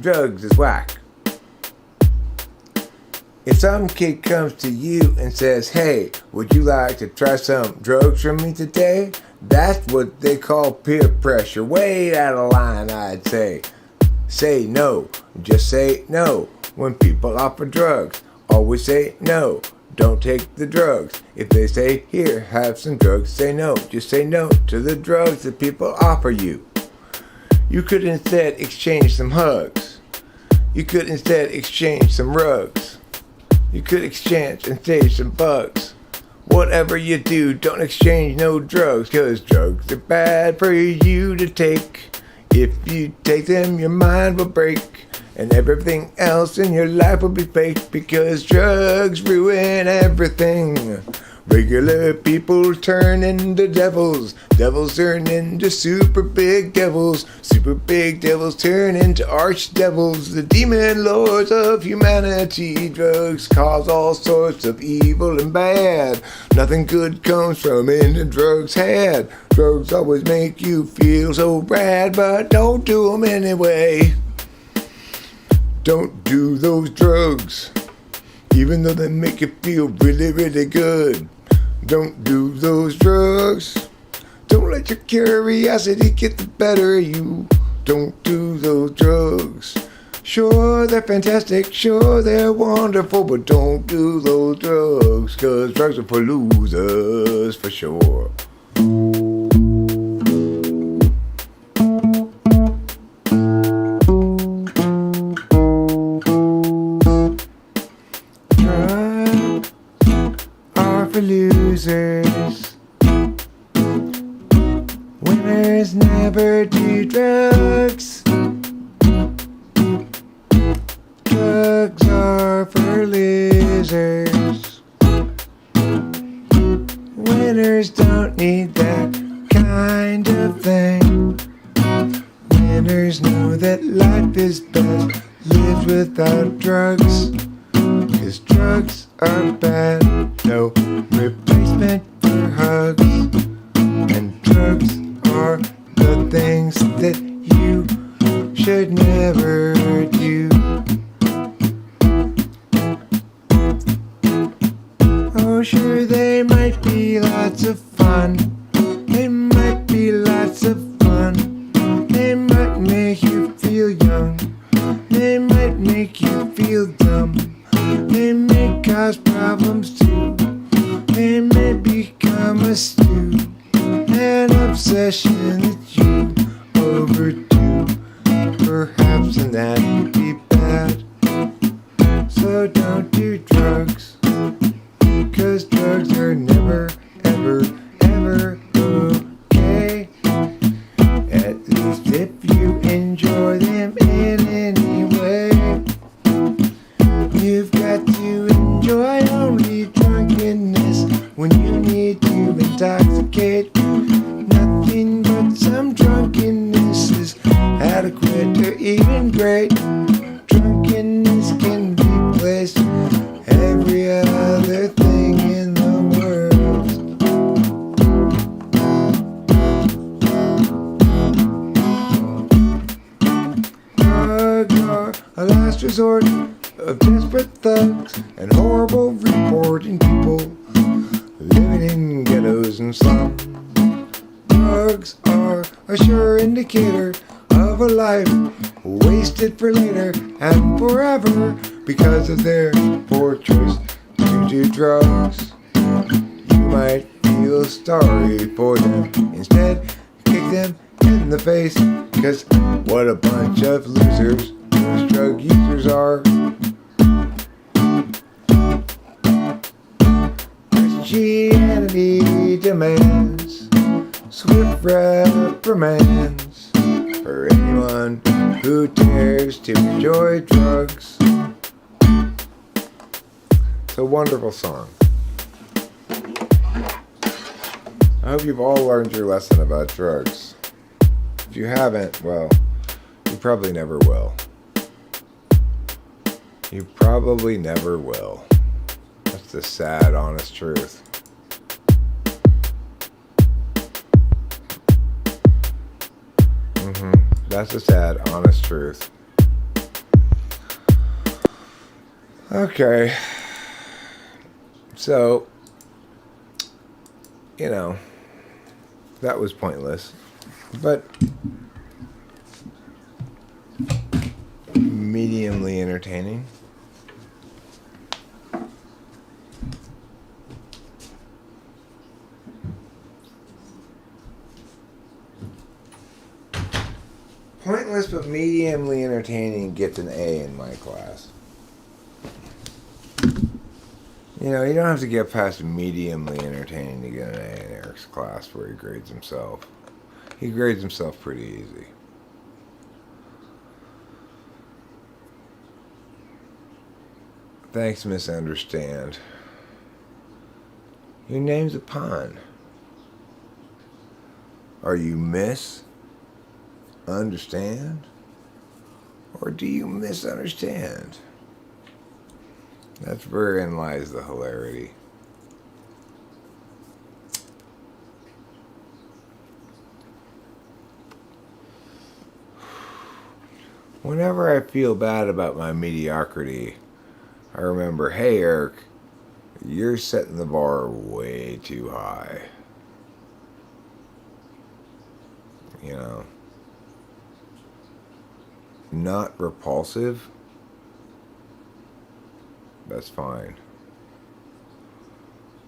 Drugs is whack. If some kid comes to you and says, hey, would you like to try some drugs from me today? That's what they call peer pressure. Way out of line, I'd say. Say no. Just say no. When people offer drugs, always say no. Don't take the drugs. If they say, here, have some drugs, say no. Just say no to the drugs that people offer you. You could instead exchange some hugs. You could instead exchange some rugs. You could exchange and save some bugs. Whatever you do, don't exchange no drugs, 'cause drugs are bad for you to take. If you take them, your mind will break, and everything else in your life will be fake, because drugs ruin everything. Regular people turn into devils. Devils turn into super big devils. Super big devils turn into archdevils. The demon lords of humanity. Drugs cause all sorts of evil and bad. Nothing good comes from it the drugs had. Drugs always make you feel so bad, but don't do them anyway. Don't do those drugs, even though they make you feel really, really good. Don't do those drugs. Don't let your curiosity get the better of you. Don't do those drugs. Sure, they're fantastic. Sure, they're wonderful. But don't do those drugs, 'cause drugs are for losers, for sure. Drugs are for losers. Winners never do drugs. Drugs are for losers. Winners don't need that kind of thing. Winners know that life is best lived without drugs. 'Cause drugs are bad, no replacement for hugs. And drugs are the things that you should never do. Oh, sure, they might be lots of fun. They might be lots of fun. They might make you feel young. They might make you feel dumb. They may cause problems too. They may become a stew, an obsession that you overdo. Perhaps, and that'd be bad. So don't do drugs, 'cause drugs are never, ever, ever okay. At least if you enjoy them in any way. You've got to enjoy only drunkenness when you need to intoxicate. Nothing but some drunkenness is adequate or even great. Drunkenness can replace every other thing in the world. Drugs are a last resort of desperate thugs and horrible reporting people living in ghettos and slums. Drugs are a sure indicator of a life wasted for later and forever because of their poor choice to do drugs. You might feel sorry for them. Instead, kick them in the face, 'cause what a bunch of losers those drug users are. Christianity demands swift reprimands for anyone who dares to enjoy drugs. It's a wonderful song. I hope you've all learned your lesson about drugs. If you haven't, well, you probably never will. You probably never will. That's the sad, honest truth. That's the sad, honest truth. Okay. So, you know, that was pointless. But mediumly entertaining. Pointless but mediumly entertaining gets an A in my class. You know, you don't have to get past mediumly entertaining to get an A in Eric's class where he grades himself. He grades himself pretty easy. Thanks, misunderstand. Your name's a pun. Are you misunderstand? Or do you misunderstand? That's wherein lies the hilarity. Whenever I feel bad about my mediocrity, I remember, hey Eric, you're setting the bar way too high. You know, not repulsive, that's fine.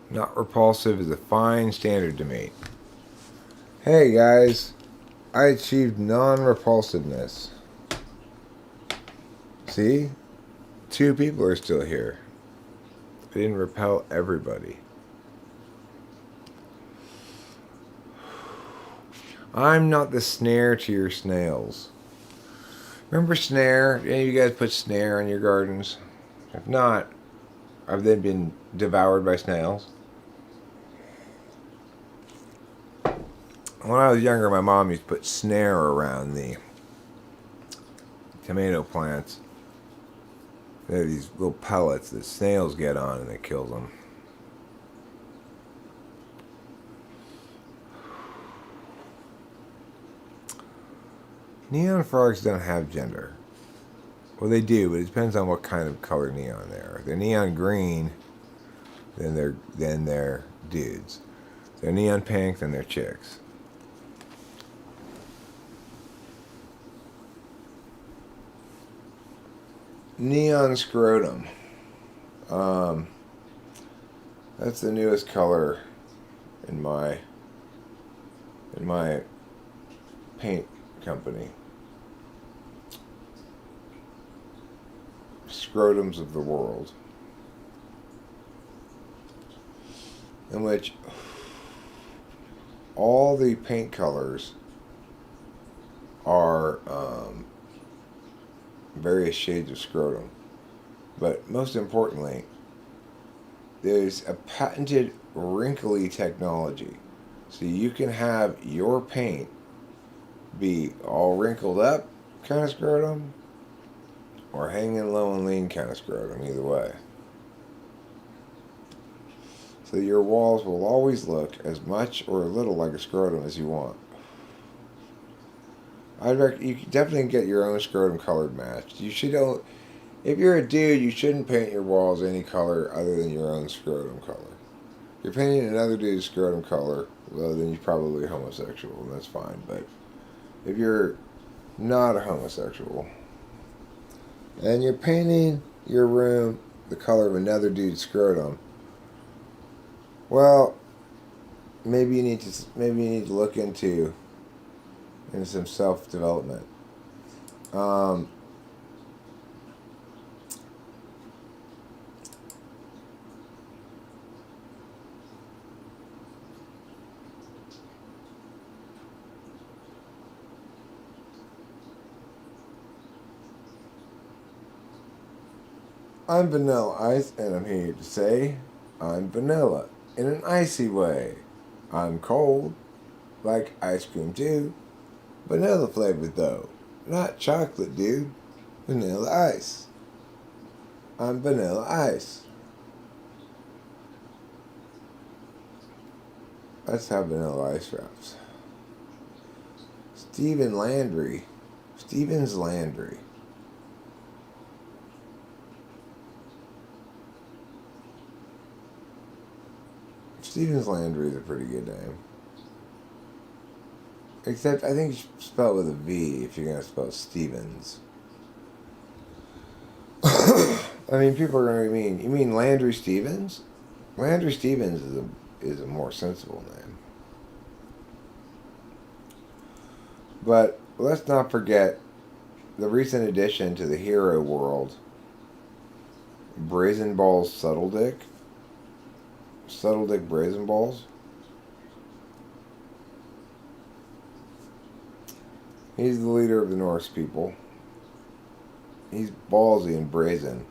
Not repulsive is a fine standard to meet. Hey guys, I achieved non-repulsiveness. See? 2 people are still here. I didn't repel everybody. I'm not the snare to your snails. Remember snare? Any of you guys put snare on your gardens? If not, have they been devoured by snails? When I was younger, my mom used to put snare around the tomato plants. They're these little pellets that snails get on and it kills them. Neon frogs don't have gender. Well, they do, but it depends on what kind of color neon they are. If they're neon green, then they're dudes. If they're neon pink, then they're chicks. Neon scrotum. That's the newest color in my paint company. Scrotums of the world, in which all the paint colors are various shades of scrotum. But most importantly, there's a patented wrinkly technology. So you can have your paint be all wrinkled up kind of scrotum or hanging low and lean kind of scrotum, either way. So your walls will always look as much or a little like a scrotum as you want. You definitely get your own scrotum colored matched. You should don't. If you're a dude, you shouldn't paint your walls any color other than your own scrotum color. If you're painting another dude's scrotum color, well, then you're probably homosexual, and that's fine. But if you're not a homosexual, and you're painting your room the color of another dude's scrotum, well, maybe you need to look into some self-development. I'm Vanilla Ice, and I'm here to say I'm vanilla in an icy way. I'm cold, like ice cream too. Vanilla flavored though, not chocolate, dude. Vanilla Ice. I'm Vanilla Ice. That's how Vanilla Ice raps. Stevens Landry. Stevens Landry is a pretty good name. Except I think you should spell it with a V if you're going to spell Stevens. I mean, people are going to mean, you mean Landry Stevens? Landry Stevens is a more sensible name. But let's not forget the recent addition to the hero world, Brazen Balls Subtle Dick. Subtle Dick Brazen Balls. He's the leader of the Norse people. He's ballsy and brazen.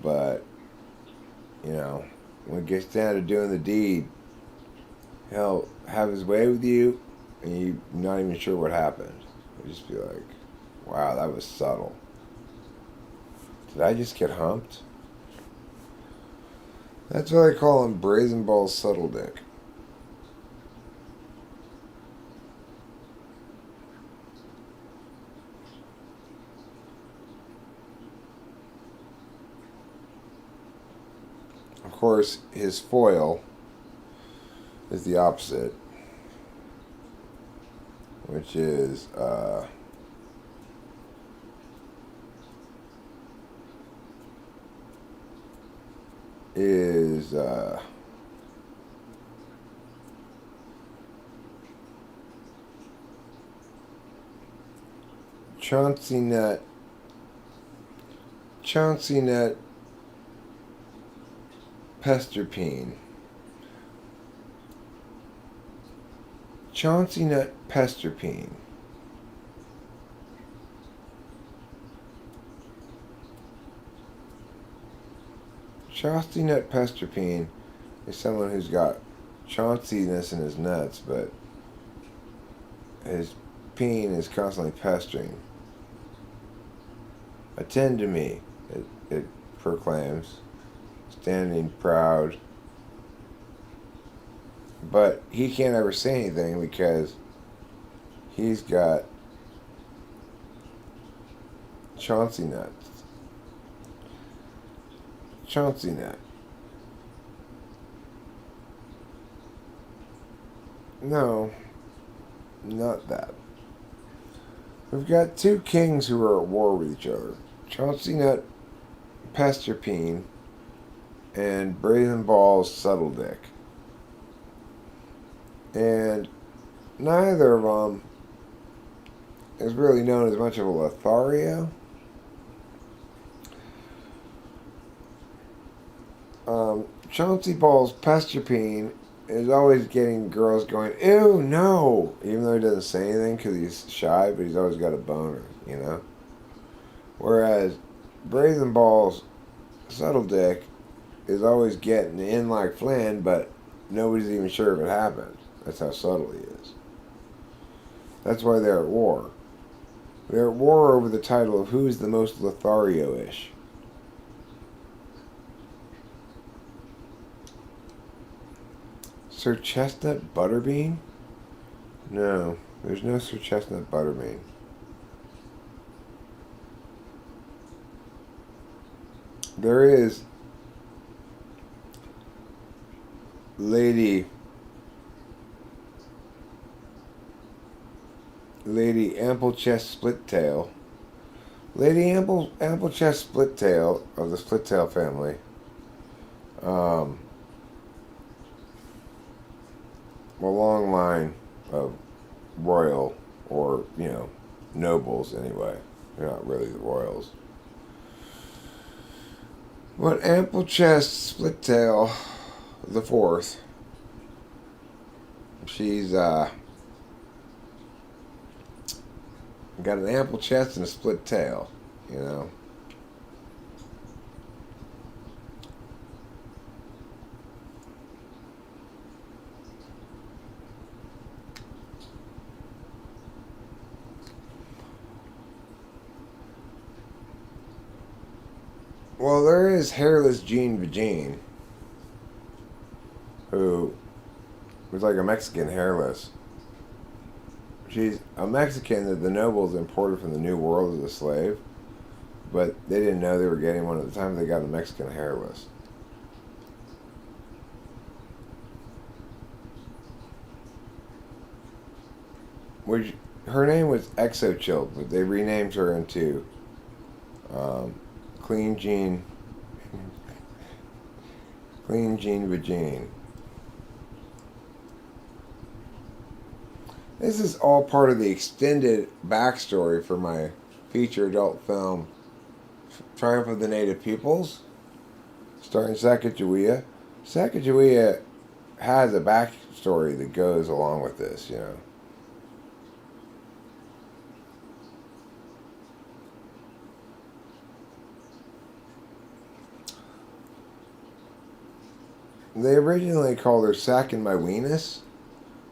But, you know, when it gets down to doing the deed, he'll have his way with you, and you're not even sure what happened. You'll just be like, wow, that was subtle. Did I just get humped? That's why I call him Brazen Balls Subtle Dick. Of course, his foil is the opposite, which is Chauncey Nut Pesterpine. Chauncey Nut Pesterpine. Chauncey Nut Pesterpine is someone who's got Chaunciness in his nuts, but his peen is constantly pestering. Attend to me, it proclaims, standing proud. But he can't ever say anything because he's got Chauncey nuts. Chauncey nut. No, not that. We've got two kings who are at war with each other. Chauncey Nut Pesterpine and Brazen Balls Subtle Dick. And neither of them is really known as much of a Lothario. Chauncey Balls Pesterpine is always getting girls going, ew, no, even though he doesn't say anything because he's shy, but he's always got a boner, you know? Whereas Brazen Balls Subtle Dick is always getting in like Flynn, but nobody's even sure if it happened. That's how subtle he is. That's why they're at war. They're at war over the title of who's the most Lothario-ish. Sir Chestnut Butterbean? No, there's no Sir Chestnut Butterbean. There is Lady Ample Chest Split Tail. Lady Ample Chest Split Tail of the Split Tail family. A long line of royal, or, you know, nobles anyway. They're not really the royals. But Ample Chest Split Tail the fourth, she's got an ample chest and a split tail, you know. Well, there is hairless Jean Vagine, who was like a Mexican hairless. She's a Mexican that the nobles imported from the New World as a slave, but they didn't know they were getting one at the time they got a Mexican hairless. which her name was Exochild, but they renamed her into Clean Jean, Clean Jean Vagine. This is all part of the extended backstory for my feature adult film, Triumph of the Native Peoples, starring Sacagawea. Sacagawea has a backstory that goes along with this, you know. They originally called her Sack and My Weenus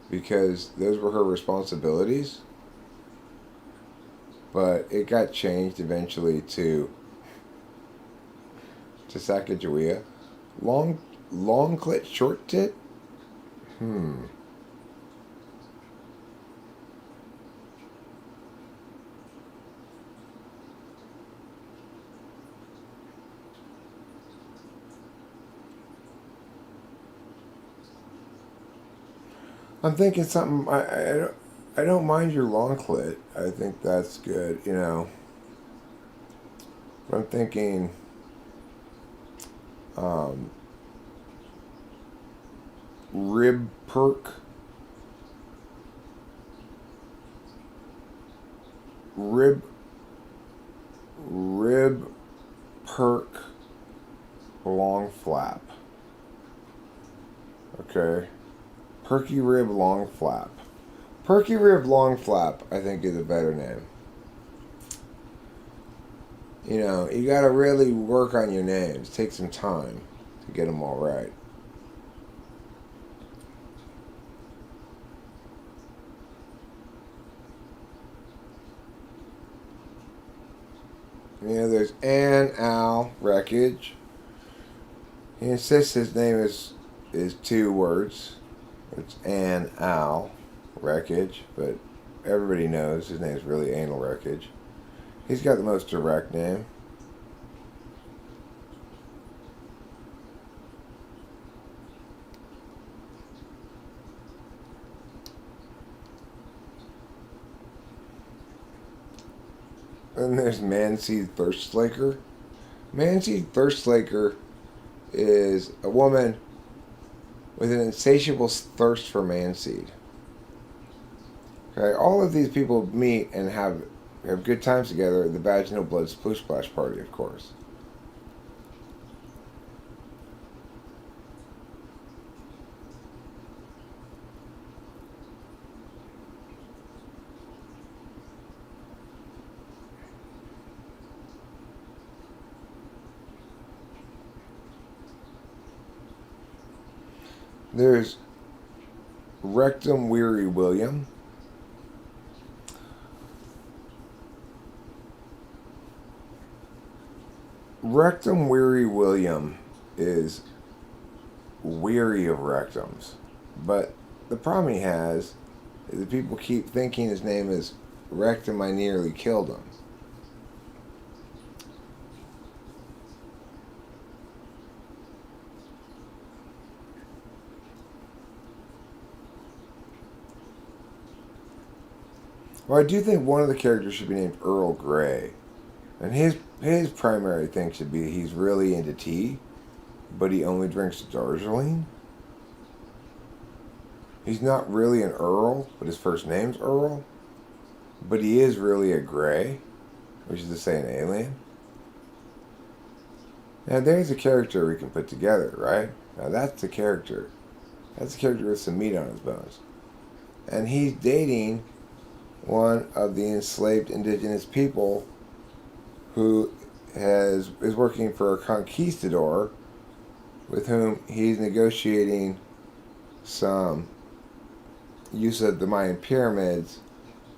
because those were her responsibilities. But it got changed eventually to Sacagawea. Long clit, short tit? I'm thinking something. I don't mind your long clit. I think that's good. You know. But I'm thinking. Rib perk. Rib perk. Long flap. Okay. Perky rib long flap. Perky rib long flap, I think, is a better name. You know, you gotta really work on your names. Take some time to get them all right. You know, there's Ann Al Wreckage. He insists his name is two words. It's Ann Al Wreckage, but everybody knows his name is really Anal Wreckage. He's got the most direct name. Then there's Manseed Thirstslaker. Manseed Thirstslaker is a woman with an insatiable thirst for manseed. Okay, all of these people meet and have good times together at the Badge No Blood Splish Splash party, of course. There's Rectum Weary William. Rectum Weary William is weary of rectums. But the problem he has is that people keep thinking his name is Rectum I Nearly Killed Him. Well, I do think one of the characters should be named Earl Grey. And his primary thing should be he's really into tea, but he only drinks Darjeeling. He's not really an Earl, but his first name's Earl. But he is really a Grey, which is to say an alien. Now there's a character we can put together, right? Now that's a character. That's a character with some meat on his bones. And he's dating one of the enslaved indigenous people who is working for a conquistador with whom he's negotiating some use of the Mayan pyramids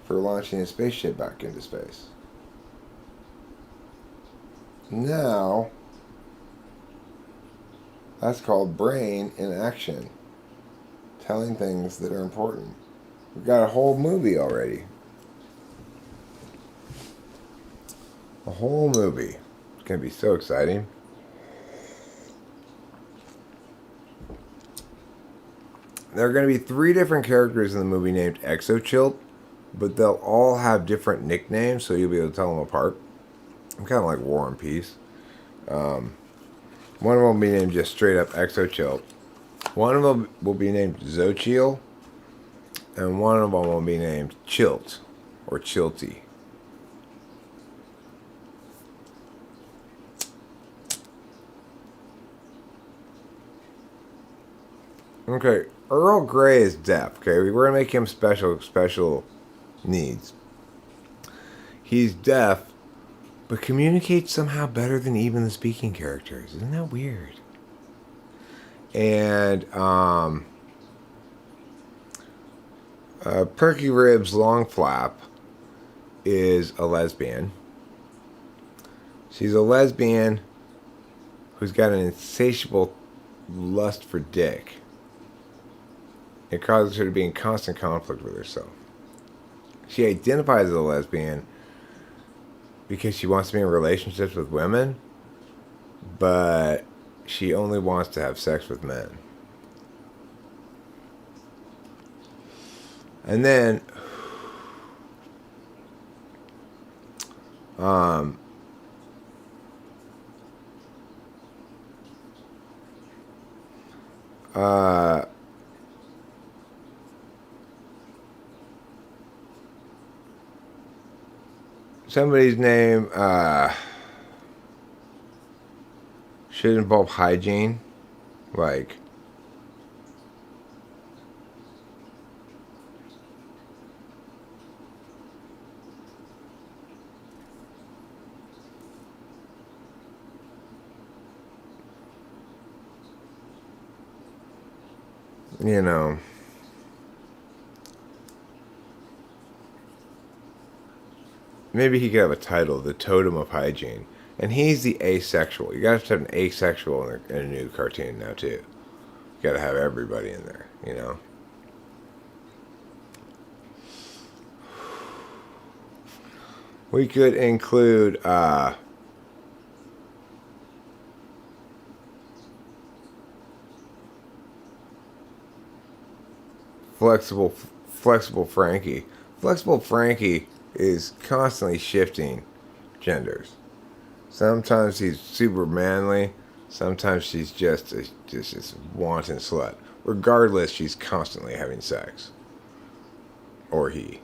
for launching a spaceship back into space. Now, that's called brain in action. Telling things that are important. We've got a whole movie already. A whole movie. It's going to be so exciting. There are going to be 3 different characters in the movie named Exochild. but they'll all have different nicknames, so you'll be able to tell them apart. I'm kind of like War and Peace. One of them will be named just straight up Exochill. One of them will be named Xochitl, and one of them will be named Chilt or Chilty. Okay, Earl Grey is deaf. Okay, we're gonna make him special needs. He's deaf, but communicates somehow better than even the speaking characters. Isn't that weird? And Perky Ribs Long Flap is a lesbian. She's a lesbian who's got an insatiable lust for dick. It causes her to be in constant conflict with herself. She identifies as a lesbian because she wants to be in relationships with women, but she only wants to have sex with men. And then somebody's name should involve hygiene, like you know, maybe he could have a title, The Totem of Hygiene. And he's the asexual. You gotta have an asexual in a new cartoon now, too. You gotta have everybody in there, you know? We could include, Flexible Frankie. Flexible Frankie is constantly shifting genders. Sometimes he's super manly. Sometimes she's just a wanton slut. Regardless, she's constantly having sex. Or he.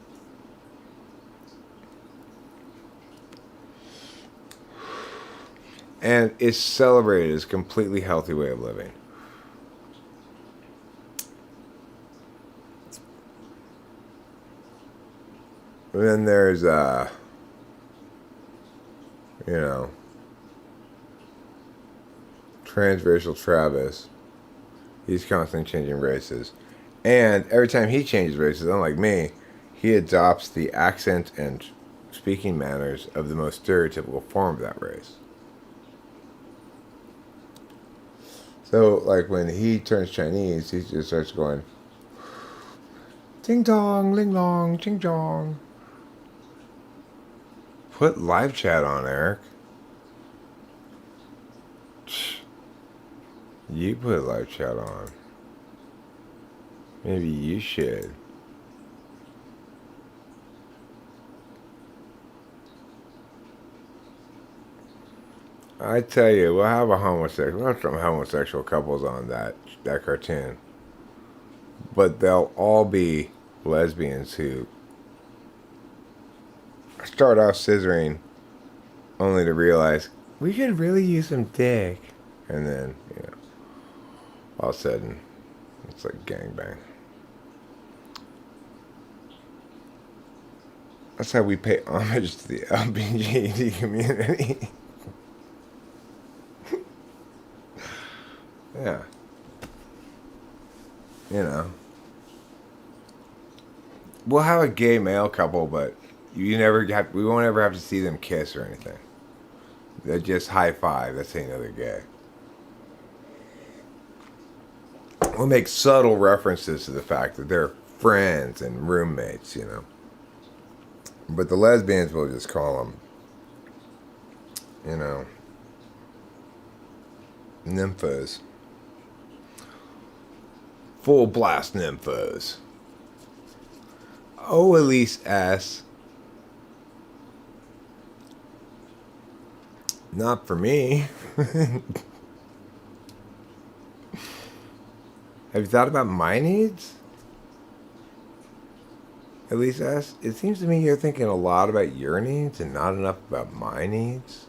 And it's celebrated as a completely healthy way of living. And then there's, transracial Travis. He's constantly changing races. And every time he changes races, unlike me, he adopts the accent and speaking manners of the most stereotypical form of that race. So, like, when he turns Chinese, he just starts going, ding dong, ling long, ching chong. Put live chat on, Eric. You put live chat on. Maybe you should. I tell you, we'll have some homosexual couples on that cartoon. But they'll all be lesbians who start off scissoring only to realize we could really use some dick. And then, all of a sudden, it's like gangbang. That's how we pay homage to the LGBT community. Yeah. We'll have a gay male couple, but we won't ever have to see them kiss or anything. They're just high five. That's how you know they're gay. We'll make subtle references to the fact that they're friends and roommates, But the lesbians will just call them, nymphos. Full blast nymphos. Oh, Elise S. Not for me. Have you thought about my needs? Elise S. It seems to me you're thinking a lot about your needs and not enough about my needs.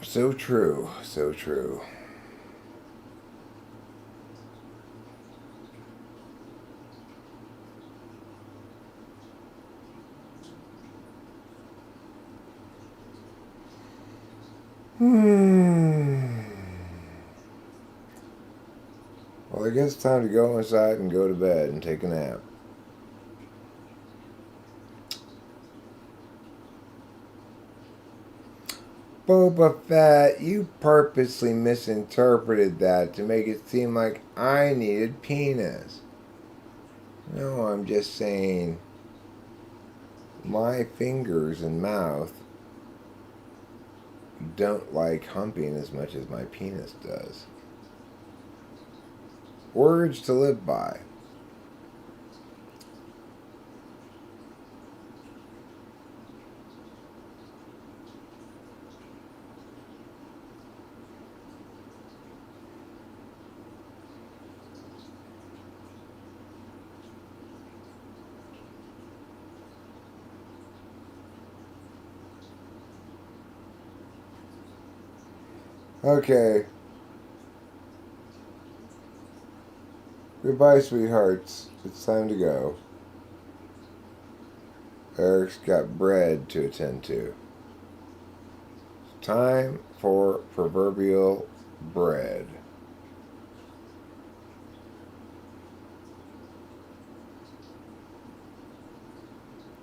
So true. So true. Well, I guess it's time to go inside and go to bed and take a nap. Boba Fett, you purposely misinterpreted that to make it seem like I needed penis. No, I'm just saying my fingers and mouth don't like humping as much as my penis does. Words to live by. Okay. Goodbye, sweethearts. It's time to go. Eric's got bread to attend to. Time for proverbial bread.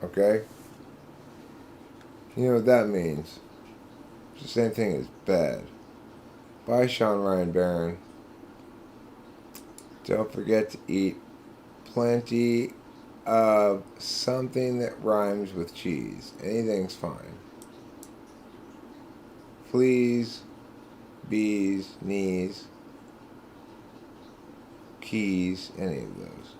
Okay? You know what that means. It's the same thing as bed. Bye, Sean Ryan Barron. Don't forget to eat plenty of something that rhymes with cheese. Anything's fine. Fleas, bees, knees, keys, any of those.